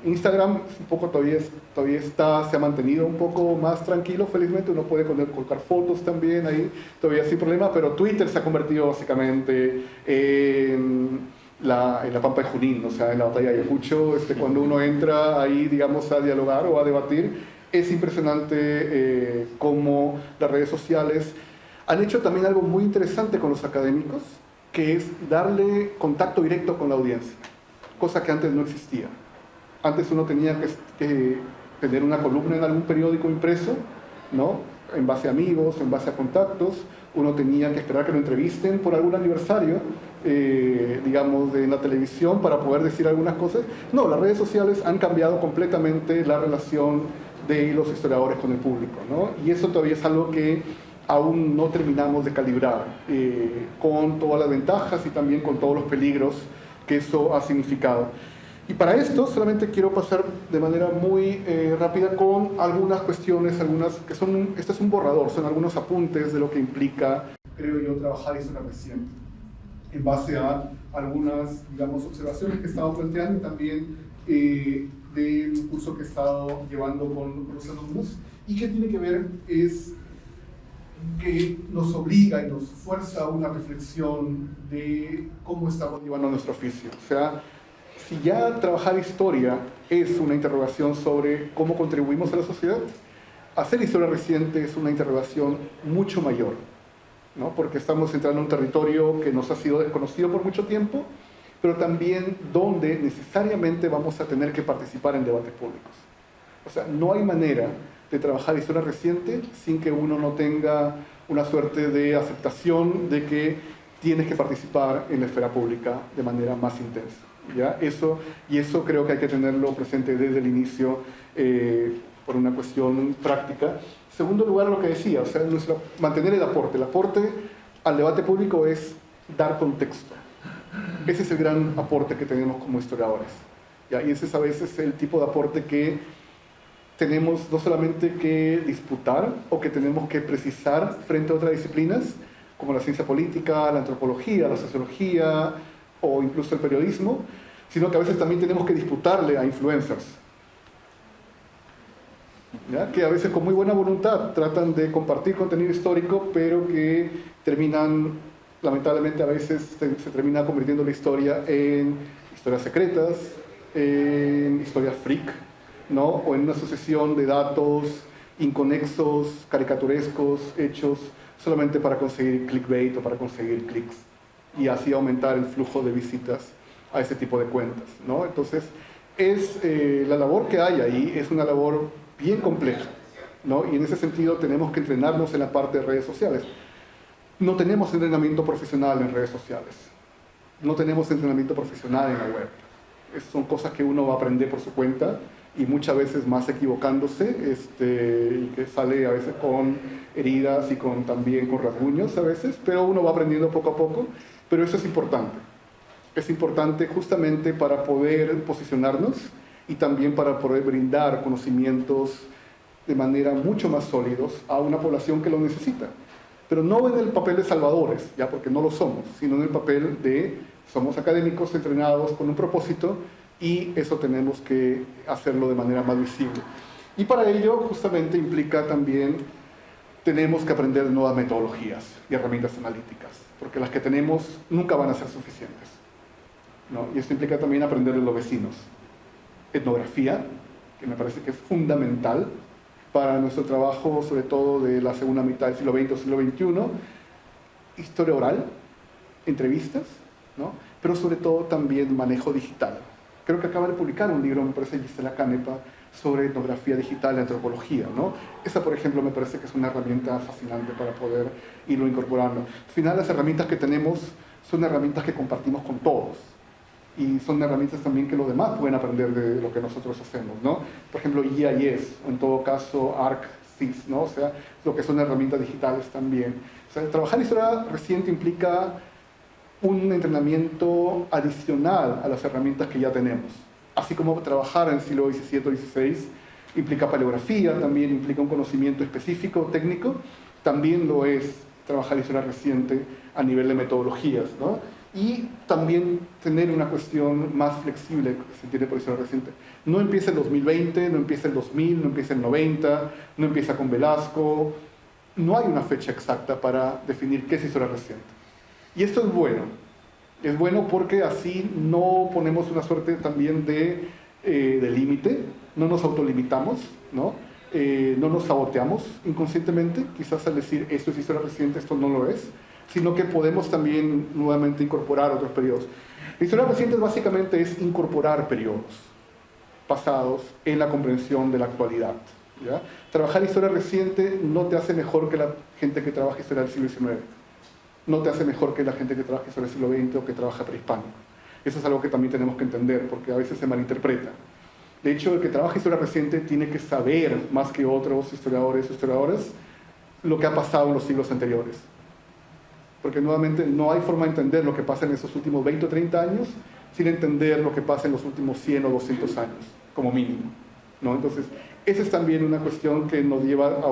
Instagram. Un poco todavía se ha mantenido un poco más tranquilo, felizmente. Uno puede colocar fotos también ahí, todavía sin problema, pero Twitter se ha convertido básicamente en la Pampa de Junín, o sea, en la batalla de Ayacucho. Cuando uno entra ahí, digamos, a dialogar o a debatir, es impresionante cómo las redes sociales han hecho también algo muy interesante con los académicos, que es darle contacto directo con la audiencia, cosa que antes no existía. Antes uno tenía que tener una columna en algún periódico impreso, ¿no? En base a amigos, en base a contactos. Uno tenía que esperar que lo entrevisten por algún aniversario, digamos, de la televisión para poder decir algunas cosas. No, las redes sociales han cambiado completamente la relación de los historiadores con el público, ¿no? Y eso todavía es algo que aún no terminamos de calibrar, con todas las ventajas y también con todos los peligros que eso ha significado. Y para esto solamente quiero pasar de manera muy rápida con algunas cuestiones, este es un borrador, son algunos apuntes de lo que implica, creo yo, trabajar historia reciente, en base a algunas, digamos, observaciones que he estado planteando y también del curso que he estado llevando con los alumnos, y que tiene que ver es que nos obliga y nos fuerza a una reflexión de cómo estamos llevando nuestro oficio. O sea, si ya trabajar historia es una interrogación sobre cómo contribuimos a la sociedad, hacer historia reciente es una interrogación mucho mayor, ¿no? Porque estamos entrando en un territorio que nos ha sido desconocido por mucho tiempo, pero también donde necesariamente vamos a tener que participar en debates públicos. O sea, no hay manera de trabajar historia reciente sin que uno no tenga una suerte de aceptación de que tienes que participar en la esfera pública de manera más intensa, ¿ya? Eso creo que hay que tenerlo presente desde el inicio por una cuestión práctica. En segundo lugar, lo que decía, o sea, mantener el aporte. El aporte al debate público es dar contexto. Ese es el gran aporte que tenemos como historiadores, ¿ya? Y ese es a veces el tipo de aporte que tenemos no solamente que disputar o que tenemos que precisar frente a otras disciplinas, como la ciencia política, la antropología, la sociología o incluso el periodismo, sino que a veces también tenemos que disputarle a influencers, ¿ya? Que a veces con muy buena voluntad tratan de compartir contenido histórico, pero que terminan, lamentablemente a veces se termina convirtiendo la historia en historias secretas, en historias freak, ¿no? O en una sucesión de datos inconexos, caricaturescos, hechos solamente para conseguir clickbait o para conseguir clics y así aumentar el flujo de visitas a ese tipo de cuentas, ¿no? Entonces, la labor que hay ahí es una labor bien compleja, ¿no? Y en ese sentido tenemos que entrenarnos en la parte de redes sociales. No tenemos entrenamiento profesional en redes sociales, no tenemos entrenamiento profesional en la web. Son cosas que uno va a aprender por su cuenta y muchas veces más equivocándose, y que sale a veces con heridas y también con rasguños a veces, pero uno va aprendiendo poco a poco, pero eso es importante. Es importante justamente para poder posicionarnos y también para poder brindar conocimientos de manera mucho más sólidos a una población que lo necesita. Pero no en el papel de salvadores, ya porque no lo somos, sino en el papel de somos académicos entrenados con un propósito y eso tenemos que hacerlo de manera más visible. Y para ello justamente implica también, tenemos que aprender nuevas metodologías y herramientas analíticas, porque las que tenemos nunca van a ser suficientes, ¿no? Y esto implica también aprender de los vecinos. Etnografía, que me parece que es fundamental para nuestro trabajo, sobre todo de la segunda mitad del siglo XX o siglo XXI, historia oral, entrevistas, ¿no? Pero sobre todo también manejo digital. Creo que acaba de publicar un libro, me parece, Gisela Canepa, sobre etnografía digital y antropología, ¿no? Esa, por ejemplo, me parece que es una herramienta fascinante para poder irlo incorporando. Al final, las herramientas que tenemos son herramientas que compartimos con todos y son herramientas también que los demás pueden aprender de lo que nosotros hacemos, ¿no? Por ejemplo, GIS, o en todo caso ArcSys, ¿no? O sea, lo que son herramientas digitales también. O sea, trabajar historia reciente implica un entrenamiento adicional a las herramientas que ya tenemos. Así como trabajar en el siglo XVII o XVI implica paleografía, también implica un conocimiento específico, técnico, también lo es trabajar historia reciente a nivel de metodologías, ¿no? Y también tener una cuestión más flexible que se entiende por historia reciente. No empieza el 2020, no empieza el 2000, no empieza el 90, no empieza con Velasco. No hay una fecha exacta para definir qué es historia reciente. Y esto es bueno. Es bueno porque así no ponemos una suerte también de límite, no nos autolimitamos, ¿no? No nos saboteamos inconscientemente, quizás al decir esto es historia reciente, esto no lo es, sino que podemos también nuevamente incorporar otros periodos. La historia reciente básicamente es incorporar periodos pasados en la comprensión de la actualidad, ¿ya? Trabajar historia reciente no te hace mejor que la gente que trabaja historia del siglo XIX. No te hace mejor que la gente que trabaja historia del siglo XX o que trabaja prehispánico. Eso es algo que también tenemos que entender, porque a veces se malinterpreta. De hecho, el que trabaja historia reciente tiene que saber, más que otros historiadores o historiadoras, lo que ha pasado en los siglos anteriores. Porque nuevamente no hay forma de entender lo que pasa en esos últimos 20 o 30 años sin entender lo que pasa en los últimos 100 o 200 años, como mínimo, ¿no? Entonces, esa es también una cuestión que nos lleva a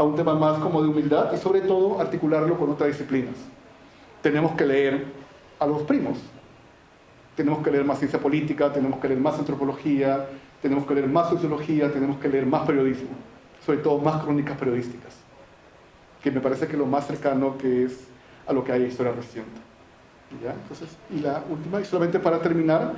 un tema más como de humildad y sobre todo articularlo con otras disciplinas. Tenemos que leer a los primos. Tenemos que leer más ciencia política, tenemos que leer más antropología, tenemos que leer más sociología, tenemos que leer más periodismo, sobre todo más crónicas periodísticas, que me parece que lo más cercano que es a lo que hay en historia reciente. ¿Ya? Entonces, y la última, y solamente para terminar,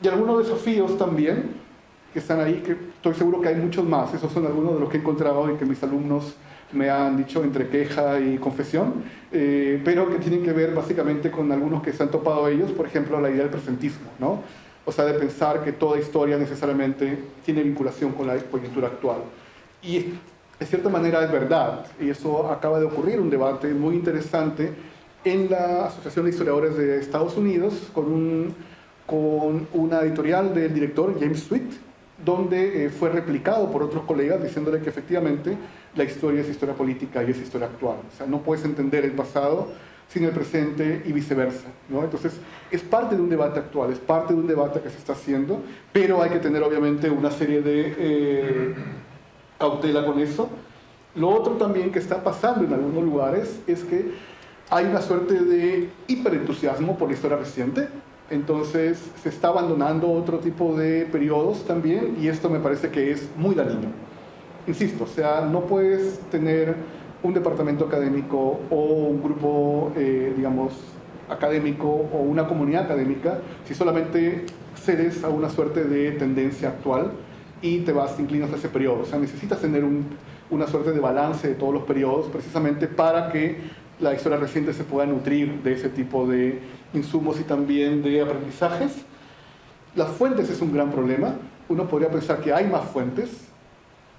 Y algunos desafíos también que están ahí, que estoy seguro que hay muchos más. Esos son algunos de los que he encontrado y que mis alumnos me han dicho entre queja y confesión, pero que tienen que ver básicamente con algunos que se han topado ellos, por ejemplo, la idea del presentismo, ¿no? O sea, de pensar que toda historia necesariamente tiene vinculación con la coyuntura actual. Y de cierta manera es verdad, y eso acaba de ocurrir un debate muy interesante en la Asociación de Historiadores de Estados Unidos con una editorial del director James Sweet, donde fue replicado por otros colegas diciéndole que efectivamente la historia es historia política y es historia actual. O sea, no puedes entender el pasado sin el presente y viceversa, ¿no? Entonces, es parte de un debate actual, es parte de un debate que se está haciendo, pero hay que tener obviamente una serie de cautela con eso. Lo otro también que está pasando en algunos lugares es que hay una suerte de hiperentusiasmo por la historia reciente, entonces se está abandonando otro tipo de periodos también, y esto me parece que es muy dañino. Insisto, o sea, no puedes tener un departamento académico o un grupo, digamos, académico o una comunidad académica si solamente cedes a una suerte de tendencia actual y te inclinas a ese periodo. O sea, necesitas tener una suerte de balance de todos los periodos precisamente para que la historia reciente se pueda nutrir de ese tipo de insumos y también de aprendizajes. Las fuentes es un gran problema. Uno podría pensar que hay más fuentes,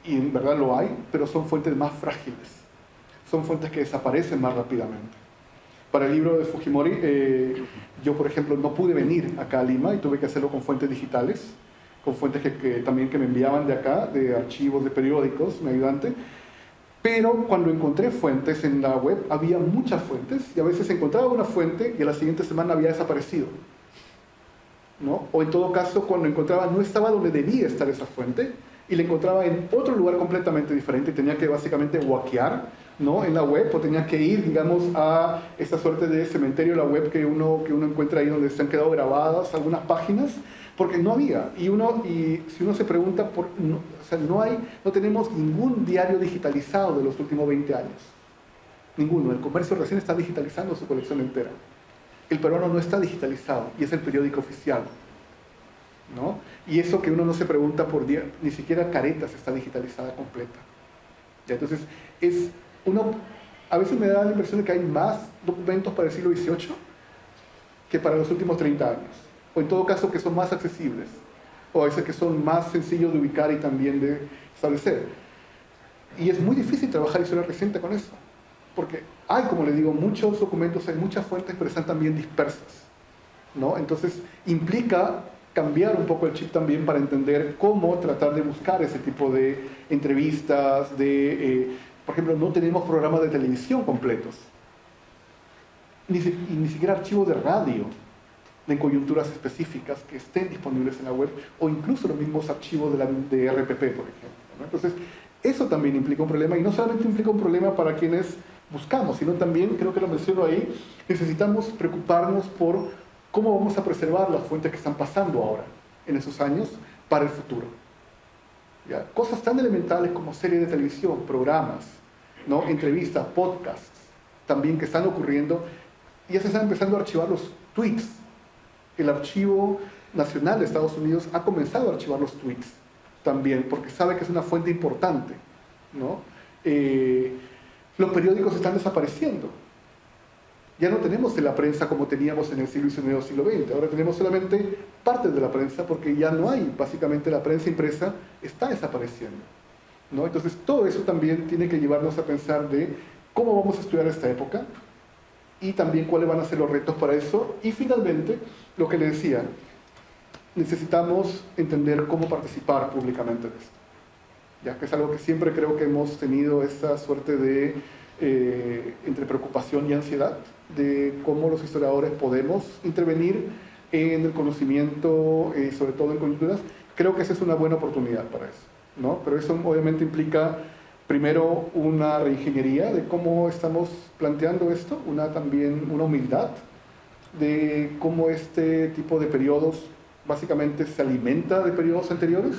y en verdad lo hay, pero son fuentes más frágiles. Son fuentes que desaparecen más rápidamente. Para el libro de Fujimori, yo, por ejemplo, no pude venir acá a Lima y tuve que hacerlo con fuentes digitales, con fuentes también que me enviaban de acá, de archivos de periódicos, mi ayudante. Pero cuando encontré fuentes en la web, había muchas fuentes, y a veces encontraba una fuente y a la siguiente semana había desaparecido, ¿no? O en todo caso, cuando encontraba, no estaba donde debía estar esa fuente, y la encontraba en otro lugar completamente diferente, y tenía que básicamente walkear, ¿no?, en la web, o tenía que ir, digamos, a esa suerte de cementerio de la web que uno encuentra ahí donde se han quedado grabadas algunas páginas, porque no había. Y si uno se pregunta, o sea, no tenemos ningún diario digitalizado de los últimos 20 años. Ninguno. El comercio recién está digitalizando su colección entera. El peruano no está digitalizado, y es el periódico oficial, ¿no? Y eso que uno no se pregunta por día, ni siquiera Caretas está digitalizada completa. ¿Ya? Entonces, a veces me da la impresión de que hay más documentos para el siglo XVIII que para los últimos 30 años. O en todo caso que son más accesibles, o a veces que son más sencillos de ubicar y también de establecer. Y es muy difícil trabajar historia reciente con eso, porque hay, como les digo, muchos documentos, hay muchas fuentes, pero están también dispersas, ¿no? Entonces implica cambiar un poco el chip también para entender cómo tratar de buscar ese tipo de entrevistas, por ejemplo, no tenemos programas de televisión completos, ni siquiera archivos de radio, de coyunturas específicas que estén disponibles en la web, o incluso los mismos archivos de RPP, por ejemplo, ¿no? Entonces, eso también implica un problema, y no solamente implica un problema para quienes buscamos, sino también, creo que lo menciono ahí, necesitamos preocuparnos por cómo vamos a preservar las fuentes que están pasando ahora, en esos años, para el futuro. ¿Ya? Cosas tan elementales como series de televisión, programas, ¿no?, entrevistas, podcasts, también que están ocurriendo, y ya se están empezando a archivar los tweets. El Archivo Nacional de Estados Unidos ha comenzado a archivar los tweets también, porque sabe que es una fuente importante, ¿no? Los periódicos están desapareciendo. Ya no tenemos la prensa como teníamos en el siglo XIX o siglo XX. Ahora tenemos solamente partes de la prensa, porque ya no hay, básicamente la prensa impresa está desapareciendo, ¿no? Entonces todo eso también tiene que llevarnos a pensar de cómo vamos a estudiar esta época, y también cuáles van a ser los retos para eso. Y finalmente, lo que le decía, necesitamos entender cómo participar públicamente de esto, ya que es algo que siempre creo que hemos tenido esa suerte de entre preocupación y ansiedad de cómo los historiadores podemos intervenir en el conocimiento, sobre todo en coyunturas. Creo que esa es una buena oportunidad para eso, ¿no? Pero eso obviamente implica primero una reingeniería de cómo estamos planteando esto, también una humildad de cómo este tipo de periodos básicamente se alimenta de periodos anteriores,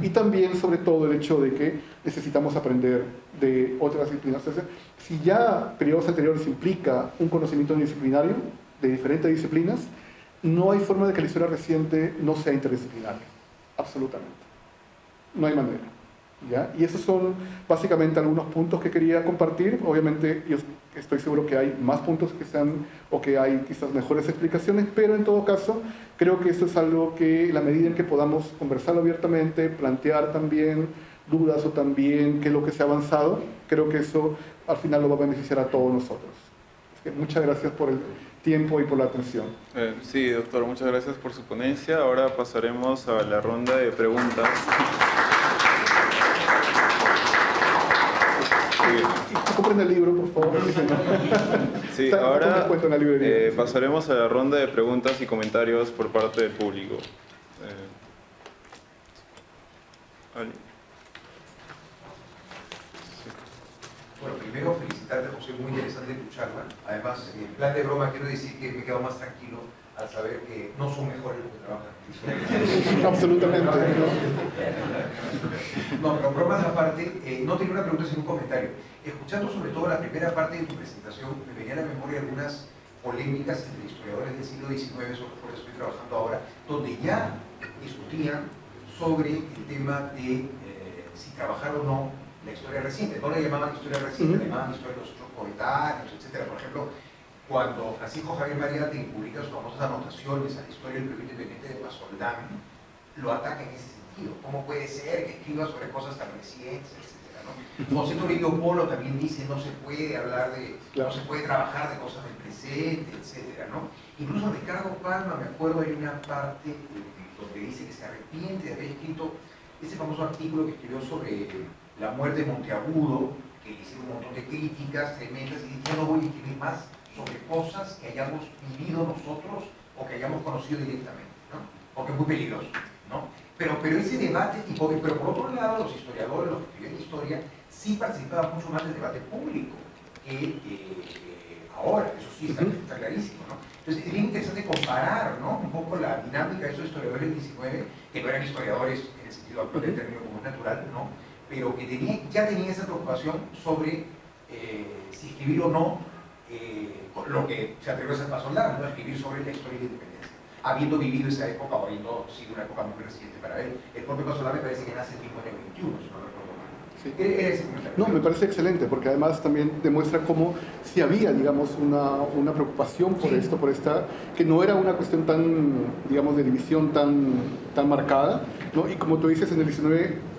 y también sobre todo el hecho de que necesitamos aprender de otras disciplinas. Entonces, si ya periodos anteriores implica un conocimiento disciplinario de diferentes disciplinas, no hay forma de que la historia reciente no sea interdisciplinaria, absolutamente. No hay manera. ¿Ya? Y esos son básicamente algunos puntos que quería compartir. Obviamente yo estoy seguro que hay más puntos que sean, o que hay quizás mejores explicaciones, pero en todo caso creo que esto es algo que, en la medida en que podamos conversarlo abiertamente, plantear también dudas o también qué es lo que se ha avanzado, creo que eso al final lo va a beneficiar a todos nosotros. Así que muchas gracias por el tiempo y por la atención. Sí, doctor, muchas gracias por su ponencia. Ahora pasaremos a la ronda de preguntas. Compren el libro, por favor. Sí, ahora pasaremos a la ronda de preguntas y comentarios por parte del público. ¿Ali? Bueno, primero felicitarte, José, muy interesante tu charla. Además, en plan de broma quiero decir que me quedo más tranquilo al saber que no son mejores los que trabajan. Absolutamente. No, pero bromas aparte, no tenía una pregunta sino un comentario. Escuchando sobre todo la primera parte de tu presentación, me venía a la memoria algunas polémicas entre historiadores del siglo XIX, sobre las que estoy trabajando ahora, donde ya discutían sobre el tema de si trabajar o no la historia reciente. No le llamaban historia reciente, le llamaban historia de los hechos coetáneos, etc. Por ejemplo, cuando Francisco Javier Mariátegui publica sus famosas anotaciones a la historia del Perú independiente de Pasoldán, lo ataca en ese sentido. ¿Cómo puede ser que escriba sobre cosas tan recientes, etcétera, ¿no? José Toribio Polo también dice no se puede hablar de, no se puede trabajar de cosas del presente, etcétera, ¿no? Incluso Ricardo Palma, me acuerdo, hay una parte donde dice que se arrepiente de haber escrito ese famoso artículo que escribió sobre la muerte de Monteagudo, que le hicieron un montón de críticas tremendas, y dice, yo no voy a escribir más sobre cosas que hayamos vivido nosotros o que hayamos conocido directamente, ¿no? Porque es muy peligroso, ¿no? Pero ese debate, pero por otro lado, los historiadores, los que escribían historia, sí participaban mucho más del debate público que ahora, eso sí está clarísimo, ¿no? Entonces es bien interesante comparar, ¿no? Un poco la dinámica de esos historiadores del 19, que no eran historiadores en el sentido actual del término como es natural, ¿no? Pero que ya tenían esa preocupación sobre si escribir o no lo que se atrevió a hacer Pasoldán, ¿no? Escribir sobre la historia de la independencia, habiendo vivido esa época o habiendo sido una época muy reciente para él. El propio Pasoldán me parece que nace en 1921, si no recuerdo mal. Sí. No, me parece excelente, porque además también demuestra cómo si había, digamos, una preocupación por esto, por esta, que no era una cuestión tan, digamos, de división tan marcada, ¿no? Y como tú dices, en el 19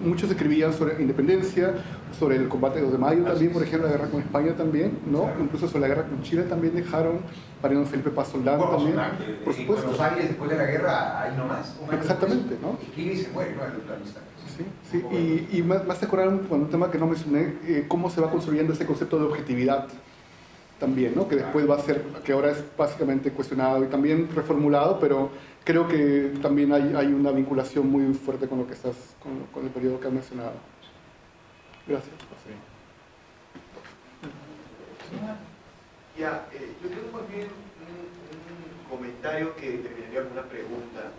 muchos escribían sobre independencia, sobre el combate de 2 de mayo también, por ejemplo, la guerra con España también, ¿no? Claro. Incluso sobre la guerra con Chile también dejaron, Mariano Felipe Pasoldán también, por supuesto. Buenos Aires, después de la guerra, ahí nomás. Exactamente, ¿no? Escribe y se muere, ¿no? El planista. Sí. Y más acordar un tema que no mencioné, cómo se va construyendo ese concepto de objetividad también, ¿no? Que después va a ser, que ahora es básicamente cuestionado y también reformulado, pero creo que también hay una vinculación muy fuerte con lo que estás, con el periodo que has mencionado. Gracias. Sí. Ya, yo tengo más bien un comentario que terminaría con una pregunta.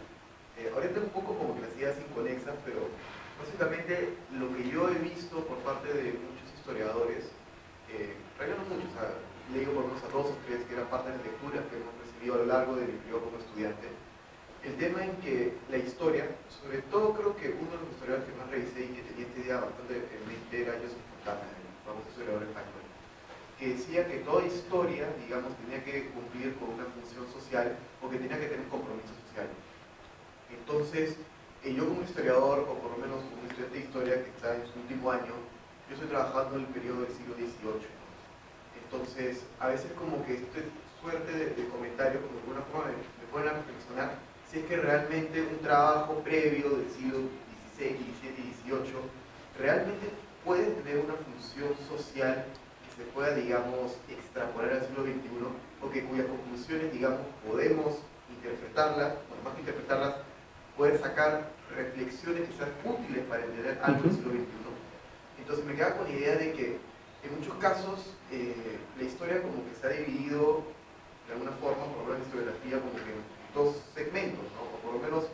Ahorita un poco como que las ideas inconexas, pero básicamente lo que yo he visto por parte de muchos historiadores, realmente no muchos, he leído por lo menos a 2 o 3 que eran parte de las lecturas que hemos recibido a lo largo de mi periodo como estudiante, el tema en que la historia, sobre todo creo que uno de los historiadores que más revisé y que tenía esta idea bastante en mente era Joseph Fontana, el famoso historiador español, que decía que toda historia, digamos, tenía que cumplir con una función social o que tenía que tener un compromiso social. Entonces, yo como historiador, o por lo menos como estudiante de historia que está en su último año, yo estoy trabajando en el periodo del siglo XVIII. Entonces, a veces como que esta suerte de comentarios, como de alguna forma me ponen a reflexionar si es que realmente un trabajo previo del siglo XVI, XVII y XVIII realmente puede tener una función social que se pueda, digamos, extrapolar al siglo XXI, o que cuyas conclusiones, digamos, podemos interpretarlas, bueno, más que interpretarlas, poder sacar reflexiones que sean útiles para entender algo del siglo XXI. Entonces me queda con la idea de que en muchos casos la historia como que se ha dividido de alguna forma, por lo menos la historiografía, como que en 2 segmentos, ¿no? O por lo menos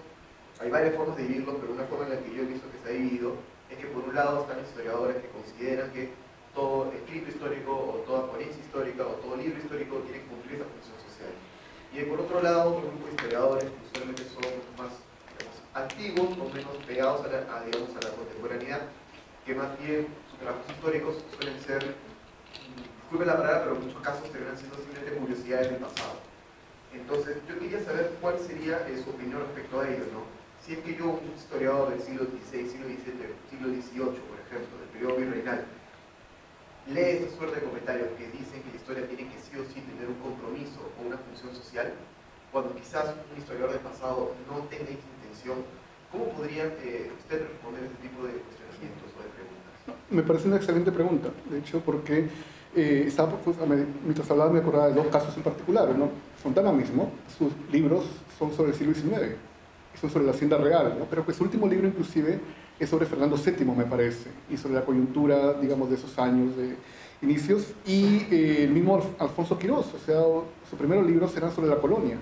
hay varias formas de dividirlo, pero una forma en la que yo he visto que se ha dividido es que por un lado están los historiadores que consideran que todo escrito histórico o toda ponencia histórica o todo libro histórico tiene que cumplir esa función social. Y Y por otro lado, otro grupo de historiadores que usualmente son más, digamos, antiguos o menos pegados digamos, a la contemporaneidad, que más bien sus trabajos históricos suelen ser, disculpe la palabra, pero en muchos casos terminan siendo simplemente curiosidades del pasado. Entonces, yo quería saber cuál sería su opinión respecto a ello, ¿no? Si es que yo, un historiador del siglo XVI, siglo XVII, siglo XVIII, por ejemplo, del periodo virreinal, lee esta suerte de comentarios que dicen que la historia tiene que sí o sí tener un compromiso o una función social, cuando quizás un historiador del pasado no tenga esa intención, ¿cómo podría usted responder este tipo de cuestionamientos o de preguntas? Me parece una excelente pregunta, de hecho, porque mientras hablaba me acordaba de dos casos en particular, ¿no? Fontana mismo, sus libros son sobre el siglo XIX, y son sobre la Hacienda Real, ¿no? Pero pues su último libro inclusive es sobre Fernando VII, me parece, y sobre la coyuntura, digamos, de esos años de inicios, y el mismo Alfonso Quirós, o sea, sus primeros libros eran sobre la colonia,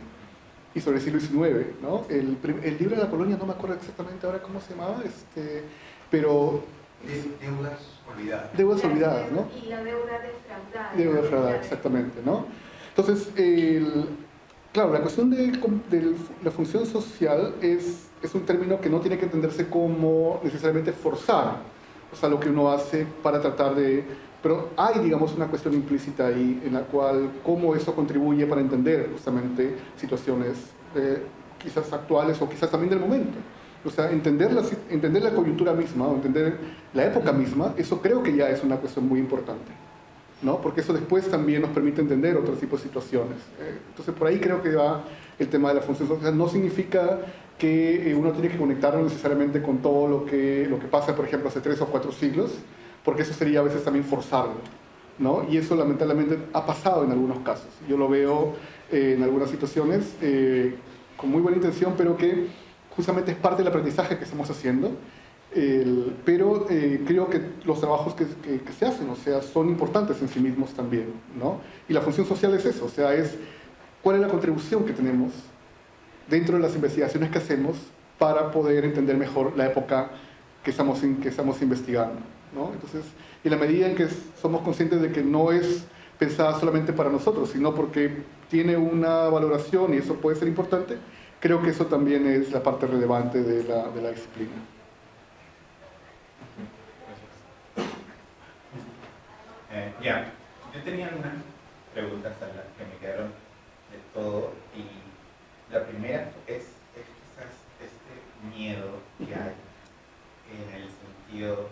y sobre el siglo XIX, ¿no? El libro de la colonia, no me acuerdo exactamente ahora cómo se llamaba, pero... Deudas olvidadas. Deudas olvidadas, ¿no? Y la deuda defraudada. Deuda defraudada, exactamente, ¿no? Entonces, claro, la cuestión de la función social es un término que no tiene que entenderse como necesariamente forzar, o sea, lo que uno hace para tratar de... Pero hay, digamos, una cuestión implícita ahí en la cual cómo eso contribuye para entender justamente situaciones quizás actuales o quizás también del momento. O sea, entender la coyuntura misma o entender la época misma, eso creo que ya es una cuestión muy importante, ¿no? Porque eso después también nos permite entender otro tipo de situaciones. Entonces, por ahí creo que va el tema de la función social. No significa que uno tiene que conectarlo necesariamente con todo lo que pasa, por ejemplo, hace 3 o 4 siglos, porque eso sería a veces también forzarlo, ¿no? Y eso lamentablemente ha pasado en algunos casos. Yo lo veo en algunas situaciones con muy buena intención, pero que justamente es parte del aprendizaje que estamos haciendo, pero creo que los trabajos que se hacen, o sea, son importantes en sí mismos también, ¿no? Y la función social es eso, o sea, es cuál es la contribución que tenemos dentro de las investigaciones que hacemos para poder entender mejor la época que estamos investigando, ¿no? Entonces, en la medida en que somos conscientes de que no es pensada solamente para nosotros, sino porque tiene una valoración y eso puede ser importante, creo que eso también es la parte relevante de la disciplina. Yo tenía algunas preguntas a las que me quedaron de todo, y la primera es quizás este miedo que hay en el sentido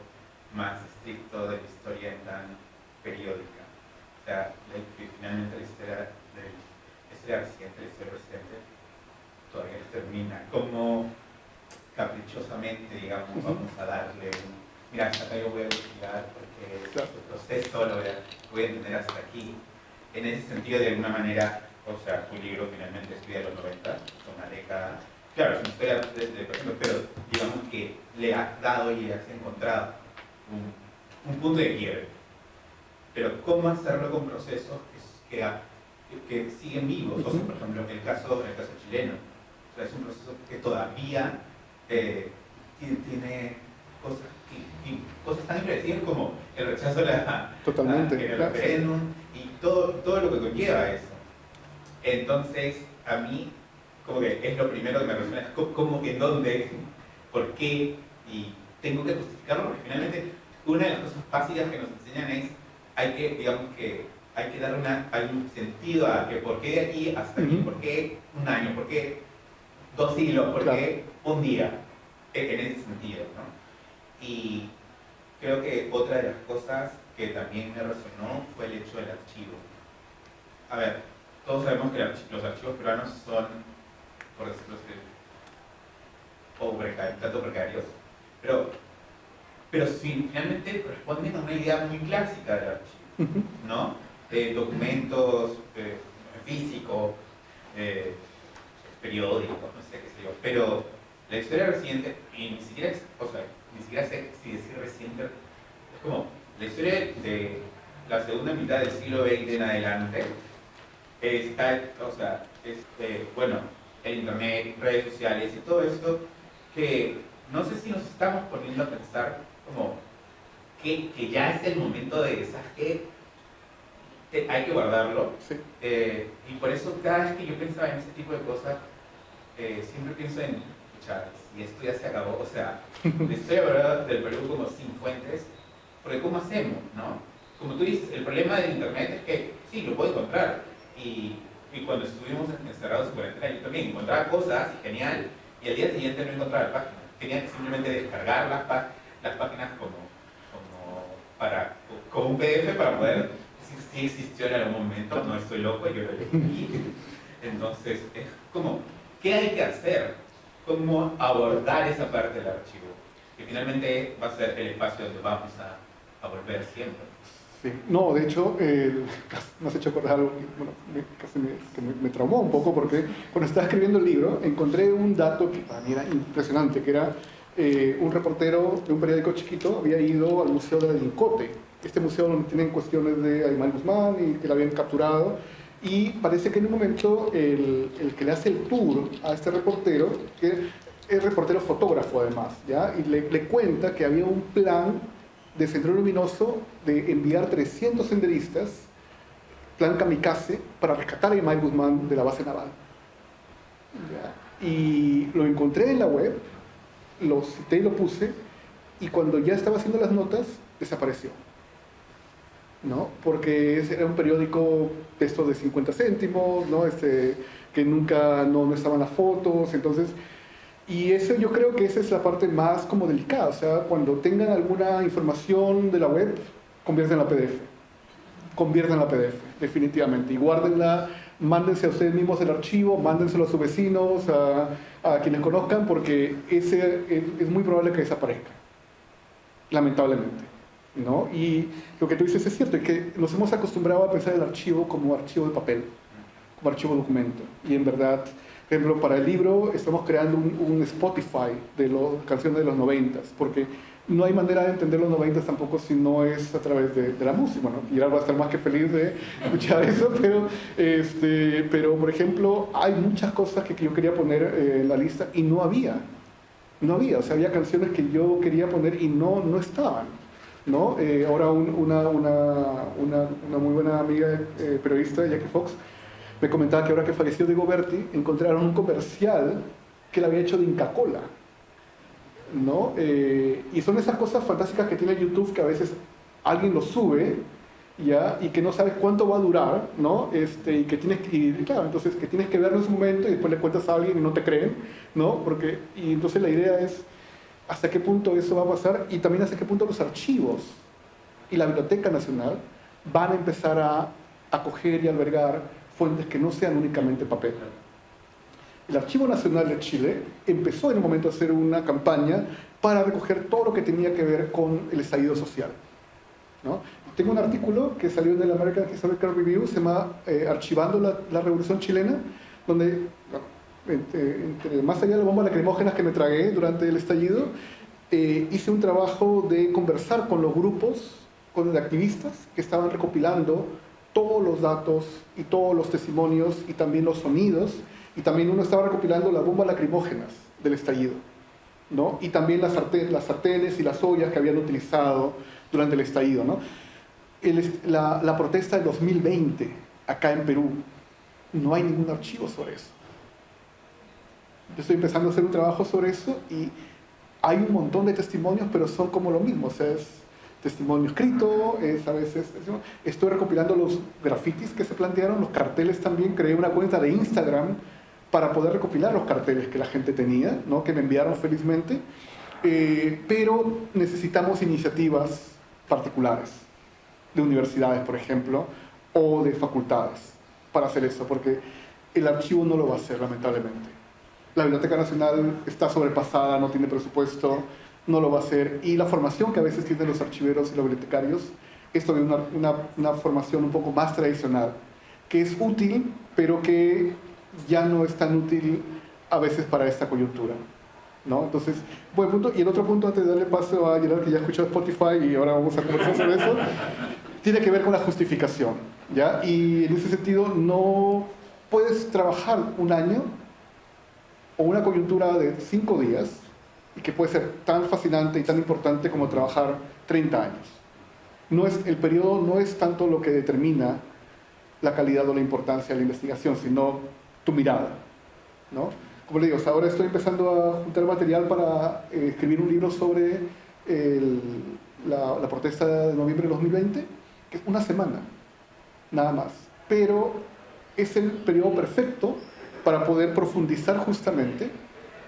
más estricto de la historia tan periódica. O sea, que finalmente la historia reciente todavía no termina, como caprichosamente, digamos, vamos a darle mira, hasta acá yo voy a investigar porque este proceso lo voy a entender hasta aquí. En ese sentido, de alguna manera, o sea, tu libro finalmente estudia los 90, una década. Claro, es una historia por ejemplo, pero digamos que le has dado y le has encontrado un punto de quiebre. Pero ¿cómo hacerlo con procesos que siguen vivos? O sea, por ejemplo, el caso chileno. O sea, es un proceso que todavía tiene cosas tan impredecibles como el rechazo al referéndum y todo lo que conlleva eso. Entonces, a mí, como que es lo primero que me resuena, como que dónde, por qué, y tengo que justificarlo porque finalmente una de las cosas básicas que nos enseñan es hay que dar un sentido a que por qué de aquí hasta aquí, por qué un año, por qué 2 siglos, por qué un día, en ese sentido, ¿no? Y creo que otra de las cosas que también me resonó fue el hecho del archivo. A ver, todos sabemos que los archivos peruanos son, por decirlo así, tanto precarios, pero sí, finalmente responden a una idea muy clásica del archivo, ¿no? De documentos físicos, periódicos, no sé qué sé yo, pero la historia reciente, y ni siquiera sé si decir reciente, es como la historia de la segunda mitad del siglo XX en adelante, bueno, el internet, redes sociales y todo esto, que no sé si nos estamos poniendo a pensar como que ya es el momento de hay que guardarlo. Sí. Y por eso cada vez que yo pensaba en ese tipo de cosas, siempre pienso en, pucha, si esto ya se acabó, o sea, la historia ¿verdad? Del Perú como sin fuentes, porque ¿cómo hacemos, no? Como tú dices, el problema del internet es que sí, lo puedo encontrar. Y cuando estuvimos encerrados en cuarentena, yo también encontraba cosas, y genial, y al día siguiente no encontraba la página. Tenía que simplemente descargar las páginas como un PDF para poder, si existió en algún momento, no estoy loco, yo lo leí. Entonces, es como, ¿qué hay que hacer? ¿Cómo abordar esa parte del archivo? Que finalmente va a ser el espacio donde vamos a volver siempre. Sí. No, de hecho, me has hecho acordar algo que, bueno, casi me traumó un poco, porque cuando estaba escribiendo el libro encontré un dato que para mí era impresionante, que era un reportero de un periódico chiquito había ido al Museo de la Lincote, este museo donde tienen cuestiones de Aymar Guzmán y que la habían capturado, y parece que en un momento el que le hace el tour a este reportero, que es reportero fotógrafo además, ¿ya? Y le cuenta que había un plan de Sendero Luminoso de enviar 300 senderistas, plan kamikaze, para rescatar a Aymar Guzmán de la base naval. ¿Ya? Y lo encontré en la web, lo cité y lo puse, y cuando ya estaba haciendo las notas, desapareció. ¿No? Porque era un periódico de estos de 50 céntimos, ¿no? Que nunca no estaban las fotos, entonces... Y eso yo creo que esa es la parte más como delicada, o sea, cuando tengan alguna información de la web, conviértanla a PDF. Conviértanla a PDF, definitivamente. Y guárdenla, mándense a ustedes mismos el archivo, mándenselo a sus vecinos, a quienes conozcan, porque ese es muy probable que desaparezca, lamentablemente, ¿no? Y lo que tú dices es cierto, es que nos hemos acostumbrado a pensar el archivo como archivo de papel, como archivo de documento, y en verdad... Por ejemplo, para el libro estamos creando un Spotify de las canciones de los 90s, porque no hay manera de entender los 90s tampoco si no es a través de la música. Bueno, Gerard va a estar más que feliz de escuchar eso, pero por ejemplo, hay muchas cosas que yo quería poner en la lista y no había. No había, o sea, había canciones que yo quería poner y no estaban, ¿no? Ahora una muy buena amiga periodista, Jackie Fox, me comentaba que ahora que falleció Diego Berti, encontraron un comercial que él había hecho de Inca Kola, ¿no? Y son esas cosas fantásticas que tiene YouTube, que a veces alguien lo sube, ¿ya? Y que no sabes cuánto va a durar, ¿no? Y claro, entonces que tienes que verlo en su momento y después le cuentas a alguien y no te creen, ¿no? Y entonces la idea es hasta qué punto eso va a pasar y también hasta qué punto los archivos y la Biblioteca Nacional van a empezar a acoger y albergar fuentes que no sean únicamente papel. El Archivo Nacional de Chile empezó en un momento a hacer una campaña para recoger todo lo que tenía que ver con el estallido social, ¿no? Tengo un artículo que salió en el American Historical Review, se llama Archivando la Revolución Chilena, donde, más allá de las bombas lacrimógenas que me tragué durante el estallido, hice un trabajo de conversar con los grupos, con los activistas que estaban recopilando todos los datos y todos los testimonios y también los sonidos, y también uno estaba recopilando las bombas lacrimógenas del estallido, ¿no? Y también las sartenes y las ollas que habían utilizado durante el estallido, ¿no? La protesta del 2020 acá en Perú, no hay ningún archivo sobre eso. Yo estoy empezando a hacer un trabajo sobre eso y hay un montón de testimonios, pero son como lo mismo, o sea, es testimonio escrito, a veces estoy recopilando los grafitis que se plantearon, los carteles también, creé una cuenta de Instagram para poder recopilar los carteles que la gente tenía, ¿no? Que me enviaron felizmente, pero necesitamos iniciativas particulares, de universidades, por ejemplo, o de facultades, para hacer eso, porque el archivo no lo va a hacer, lamentablemente. La Biblioteca Nacional está sobrepasada, no tiene presupuesto, no lo va a hacer, y la formación que a veces tienen los archiveros y los bibliotecarios es todavía una formación un poco más tradicional, que es útil, pero que ya no es tan útil a veces para esta coyuntura, ¿no? Entonces, buen punto. Y el otro punto, antes de darle paso a Gerard, que ya escuchó Spotify y ahora vamos a conversar sobre eso, tiene que ver con la justificación, ¿ya? Y en ese sentido no puedes trabajar un año o una coyuntura de 5 días y que puede ser tan fascinante y tan importante como trabajar 30 años. El periodo no es tanto lo que determina la calidad o la importancia de la investigación, sino tu mirada, ¿no? Como le digo, ahora estoy empezando a juntar material para escribir un libro sobre la protesta de noviembre de 2020, que es una semana, nada más. Pero es el periodo perfecto para poder profundizar justamente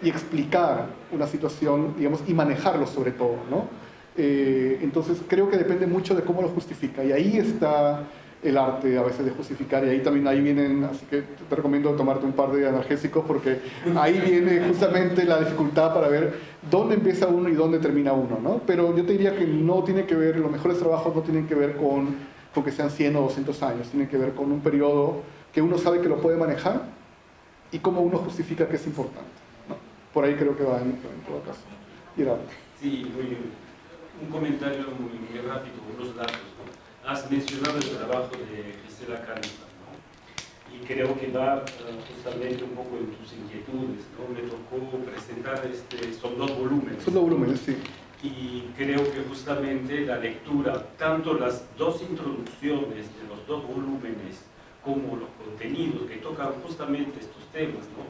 y explicar una situación, digamos, y manejarlo sobre todo, ¿no? Entonces creo que depende mucho de cómo lo justifica, y ahí está el arte a veces de justificar, y ahí vienen, así que te recomiendo tomarte un par de analgésicos, porque ahí viene justamente la dificultad para ver dónde empieza uno y dónde termina uno, ¿no? Pero yo te diría que no tiene que ver, los mejores trabajos no tienen que ver con que sean 100 o 200 años, tienen que ver con un periodo que uno sabe que lo puede manejar y cómo uno justifica que es importante, ¿no? Por ahí creo que va en todo caso. Gerardo. Sí, un comentario muy rápido, unos datos, ¿no? Has mencionado el trabajo de Gisela Canipa, ¿no? Y creo que va justamente un poco en tus inquietudes, ¿no? Me tocó presentar, son 2 volúmenes. Son 2 volúmenes, sí. Y creo que justamente la lectura, tanto las 2 introducciones de los 2 volúmenes como los contenidos que tocan justamente estos temas, ¿no?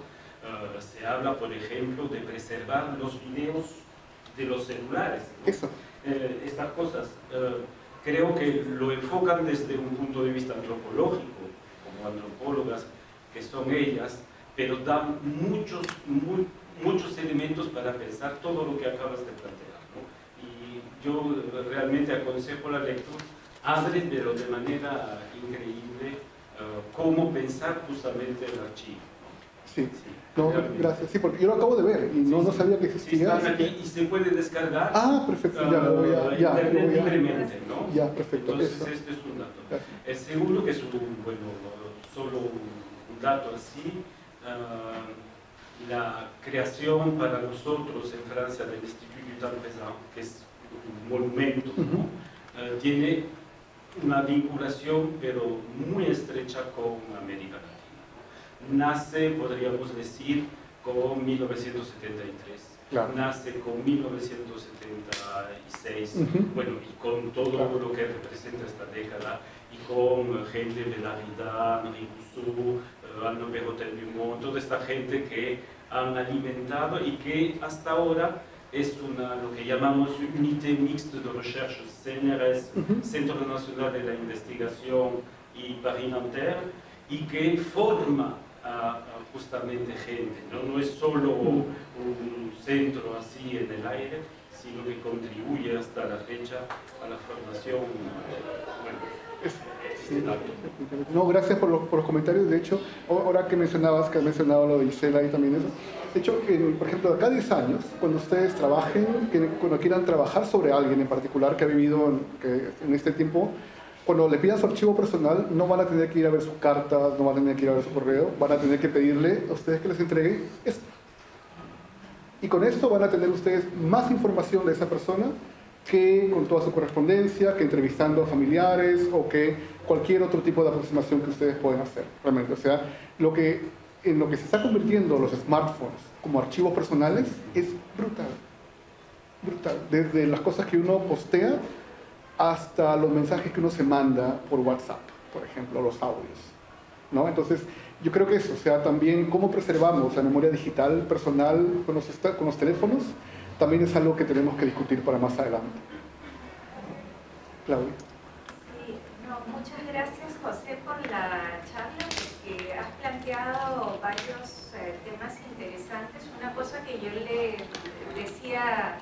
Se habla, por ejemplo, de preservar los videos de los celulares, ¿no? Eso. Estas cosas creo que lo enfocan desde un punto de vista antropológico, como antropólogas que son ellas, pero dan muchos elementos para pensar todo lo que acabas de plantear, ¿no? Y yo realmente aconsejo la lectura, abre pero de manera increíble cómo pensar justamente el archivo, ¿no? Sí. Sí, No, realmente. gracias. Sí, porque yo lo acabo de ver y no sabía que Sí, existía. están aquí y se puede descargar. Ah, perfecto. Ya lo voy a... Internet libremente, ¿no? Ya, perfecto. Entonces Eso. este es un dato. Gracias. El segundo, que es solo un dato así, la creación para nosotros en Francia del Institut du Temps Présent, que es un monumento, ¿no? Tiene una vinculación pero muy estrecha con América Latina. Nace, podríamos decir, con 1973. Claro. Nace con 1976, bueno, y con todo Claro. lo que representa esta década, y con gente de Derrida, Henri Rousseau, Arnaud Perrotin-Dumont, toda esta gente que han alimentado y que hasta ahora es lo que llamamos Unité Mixte de Recherche, CNRS, Centro Nacional de la Investigación y Paris Nanterre, y que forma a justamente gente, ¿no? No es solo un centro así en el aire, sino que contribuye hasta la fecha a la formación. Bueno, Sí. No, gracias por los comentarios. De hecho, ahora que has mencionado lo de Gisela y también eso. De hecho, por ejemplo, de acá a 10 años, cuando ustedes trabajen, cuando quieran trabajar sobre alguien en particular que ha vivido en este tiempo, cuando le pidan su archivo personal, no van a tener que ir a ver sus cartas, no van a tener que ir a ver su correo, van a tener que pedirle a ustedes que les entreguen esto. Y con esto van a tener ustedes más información de esa persona que con toda su correspondencia, que entrevistando a familiares o que cualquier otro tipo de aproximación que ustedes pueden hacer, realmente. O sea, en lo que se está convirtiendo los smartphones como archivos personales es brutal. Brutal. Desde las cosas que uno postea hasta los mensajes que uno se manda por WhatsApp, por ejemplo, los audios, ¿no? Entonces, yo creo que eso, o sea, también cómo preservamos la memoria digital personal con los teléfonos, también es algo que tenemos que discutir para más adelante. Claudia. Sí, no, muchas gracias, José, por la charla, porque has planteado varios temas interesantes. Una cosa que yo le decía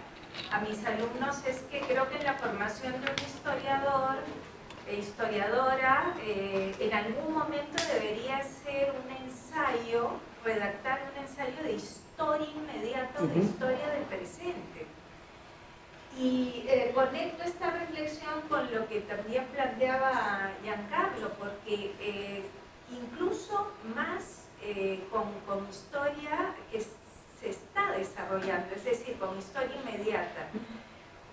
a mis alumnos es que creo que en la formación de un historiador e historiadora, en algún momento debería ser un ensayo, redactar un ensayo de historia inmediata, de historia del presente. Y conecto esta reflexión con lo que también planteaba Giancarlo, porque incluso más con historia que se está desarrollando, es decir, con historia inmediata,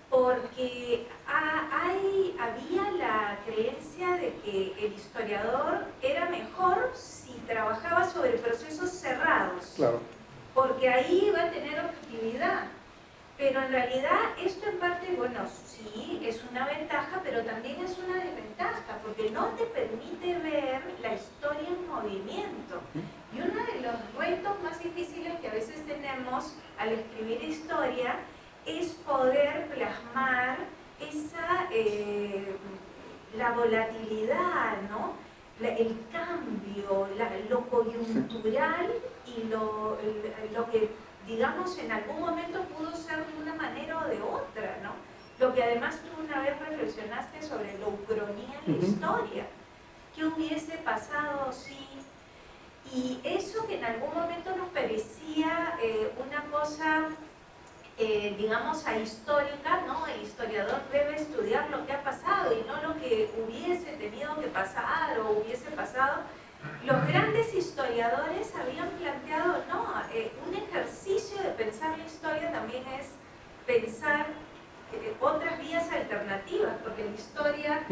porque había la creencia de que el historiador era mejor si trabajaba sobre procesos cerrados, Claro. porque ahí iba a tener objetividad. Pero en realidad esto en parte, bueno, sí, es una una ventaja, pero también es una desventaja, porque no te permite ver la historia en movimiento. Y uno de los retos más difíciles que a veces tenemos al escribir historia es poder plasmar esa, la volatilidad, ¿no? El cambio, lo coyuntural y lo que, digamos, en algún momento pudo ser de una manera o de otra, ¿no? Lo que además tú una vez reflexionaste sobre la ucronía en la historia. ¿Qué hubiese pasado si...? Y eso que en algún momento nos parecía una cosa, digamos, ahistórica, ¿no? El historiador debe estudiar lo que ha pasado y no lo que hubiese tenido que pasar o hubiese pasado. Los grandes historiadores habían planteado, no, un ejercicio de pensar la historia también es pensar otras vías alternativas, porque la historia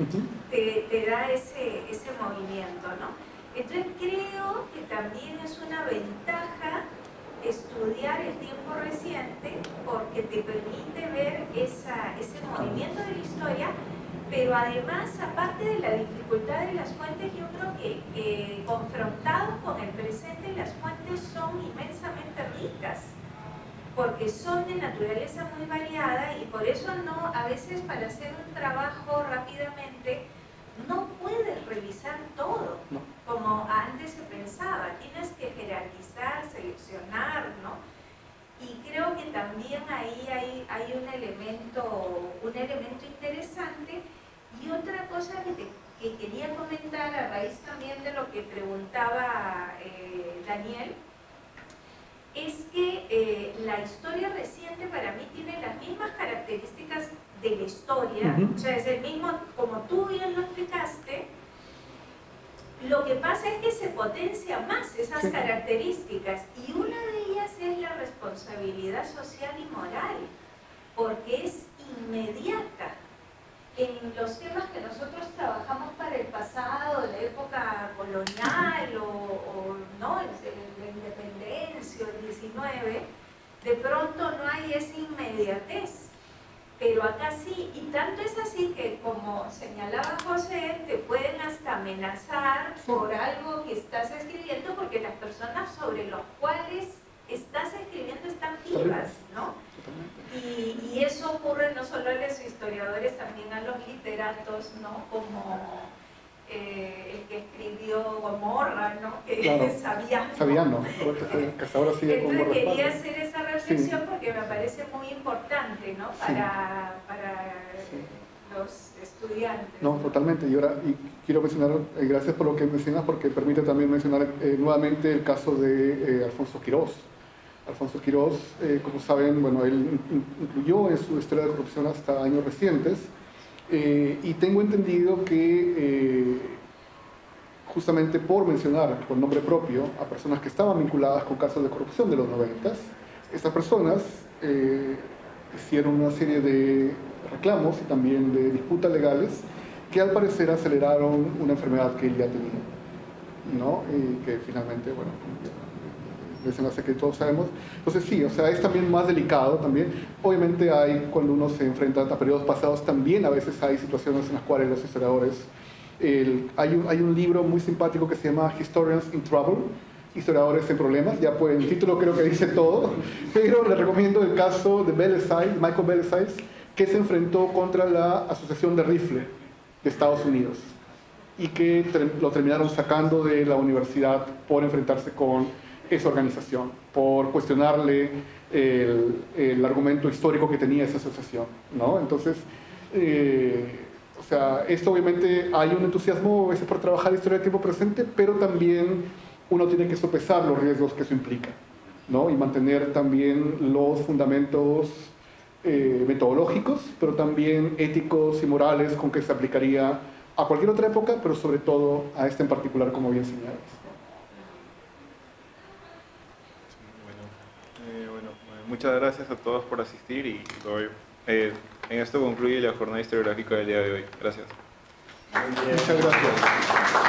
te da ese movimiento, ¿no? Entonces creo que también es una ventaja estudiar el tiempo reciente porque te permite ver ese movimiento de la historia, pero además, aparte de la dificultad de las fuentes, yo creo que confrontados con el presente, las fuentes son inmensamente ricas, porque son de naturaleza muy variada y por eso no, a veces para hacer un trabajo rápidamente, no puedes revisar todo, como antes se pensaba, tienes que jerarquizar, seleccionar, ¿no? Y creo que también ahí hay un elemento interesante. Y otra cosa que quería comentar a raíz también de lo que preguntaba Daniel, es que la historia reciente para mí tiene las mismas características de la historia, o sea, es el mismo, como tú bien lo explicaste. Lo que pasa es que se potencia más esas características y una de ellas es la responsabilidad social y moral, porque es inmediata. En los temas que nosotros trabajamos para el pasado, la época colonial o ¿no? la independencia, el 19, de pronto no hay esa inmediatez. Pero acá sí, y tanto es así que, como señalaba José, te pueden hasta amenazar por algo que estás escribiendo porque las personas sobre los cuales estás escribiendo están vivas, ¿no? Y eso ocurre no solo a los historiadores, también a los literatos, ¿no? Como el que escribió Gomorra, ¿no? Que claro. Sabiano. Que hasta ahora sigue con Entonces quería hacer esa reflexión porque me parece muy importante, ¿no? Para los estudiantes. No, totalmente. Y ahora quiero mencionar, gracias por lo que mencionas, porque permite también mencionar nuevamente el caso de Alfonso Quirós. Alfonso Quirós, como saben, bueno, él incluyó en su historia de corrupción hasta años recientes, y tengo entendido que justamente por mencionar con nombre propio a personas que estaban vinculadas con casos de corrupción de los 90, estas personas hicieron una serie de reclamos y también de disputas legales que al parecer aceleraron una enfermedad que él ya tenía, ¿no? Y que finalmente, bueno, desenlace que todos sabemos. Entonces sí, o sea, es también más delicado también. Obviamente cuando uno se enfrenta a periodos pasados, también a veces hay situaciones en las cuales los historiadores... hay un libro muy simpático que se llama Historians in Trouble, historiadores en problemas, ya pues el título creo que dice todo, pero les recomiendo el caso de Michael Bellassais, que se enfrentó contra la Asociación de Rifle de Estados Unidos y que lo terminaron sacando de la universidad por enfrentarse con esa organización, por cuestionarle el argumento histórico que tenía esa asociación, ¿no? Entonces, o sea, esto obviamente hay un entusiasmo a veces por trabajar la historia del tiempo presente, pero también uno tiene que sopesar los riesgos que eso implica, ¿no? Y mantener también los fundamentos metodológicos, pero también éticos y morales con que se aplicaría a cualquier otra época, pero sobre todo a esta en particular, como bien señalas. Muchas gracias a todos por asistir y en esto concluye la jornada historiográfica del día de hoy. Gracias. Muchas gracias.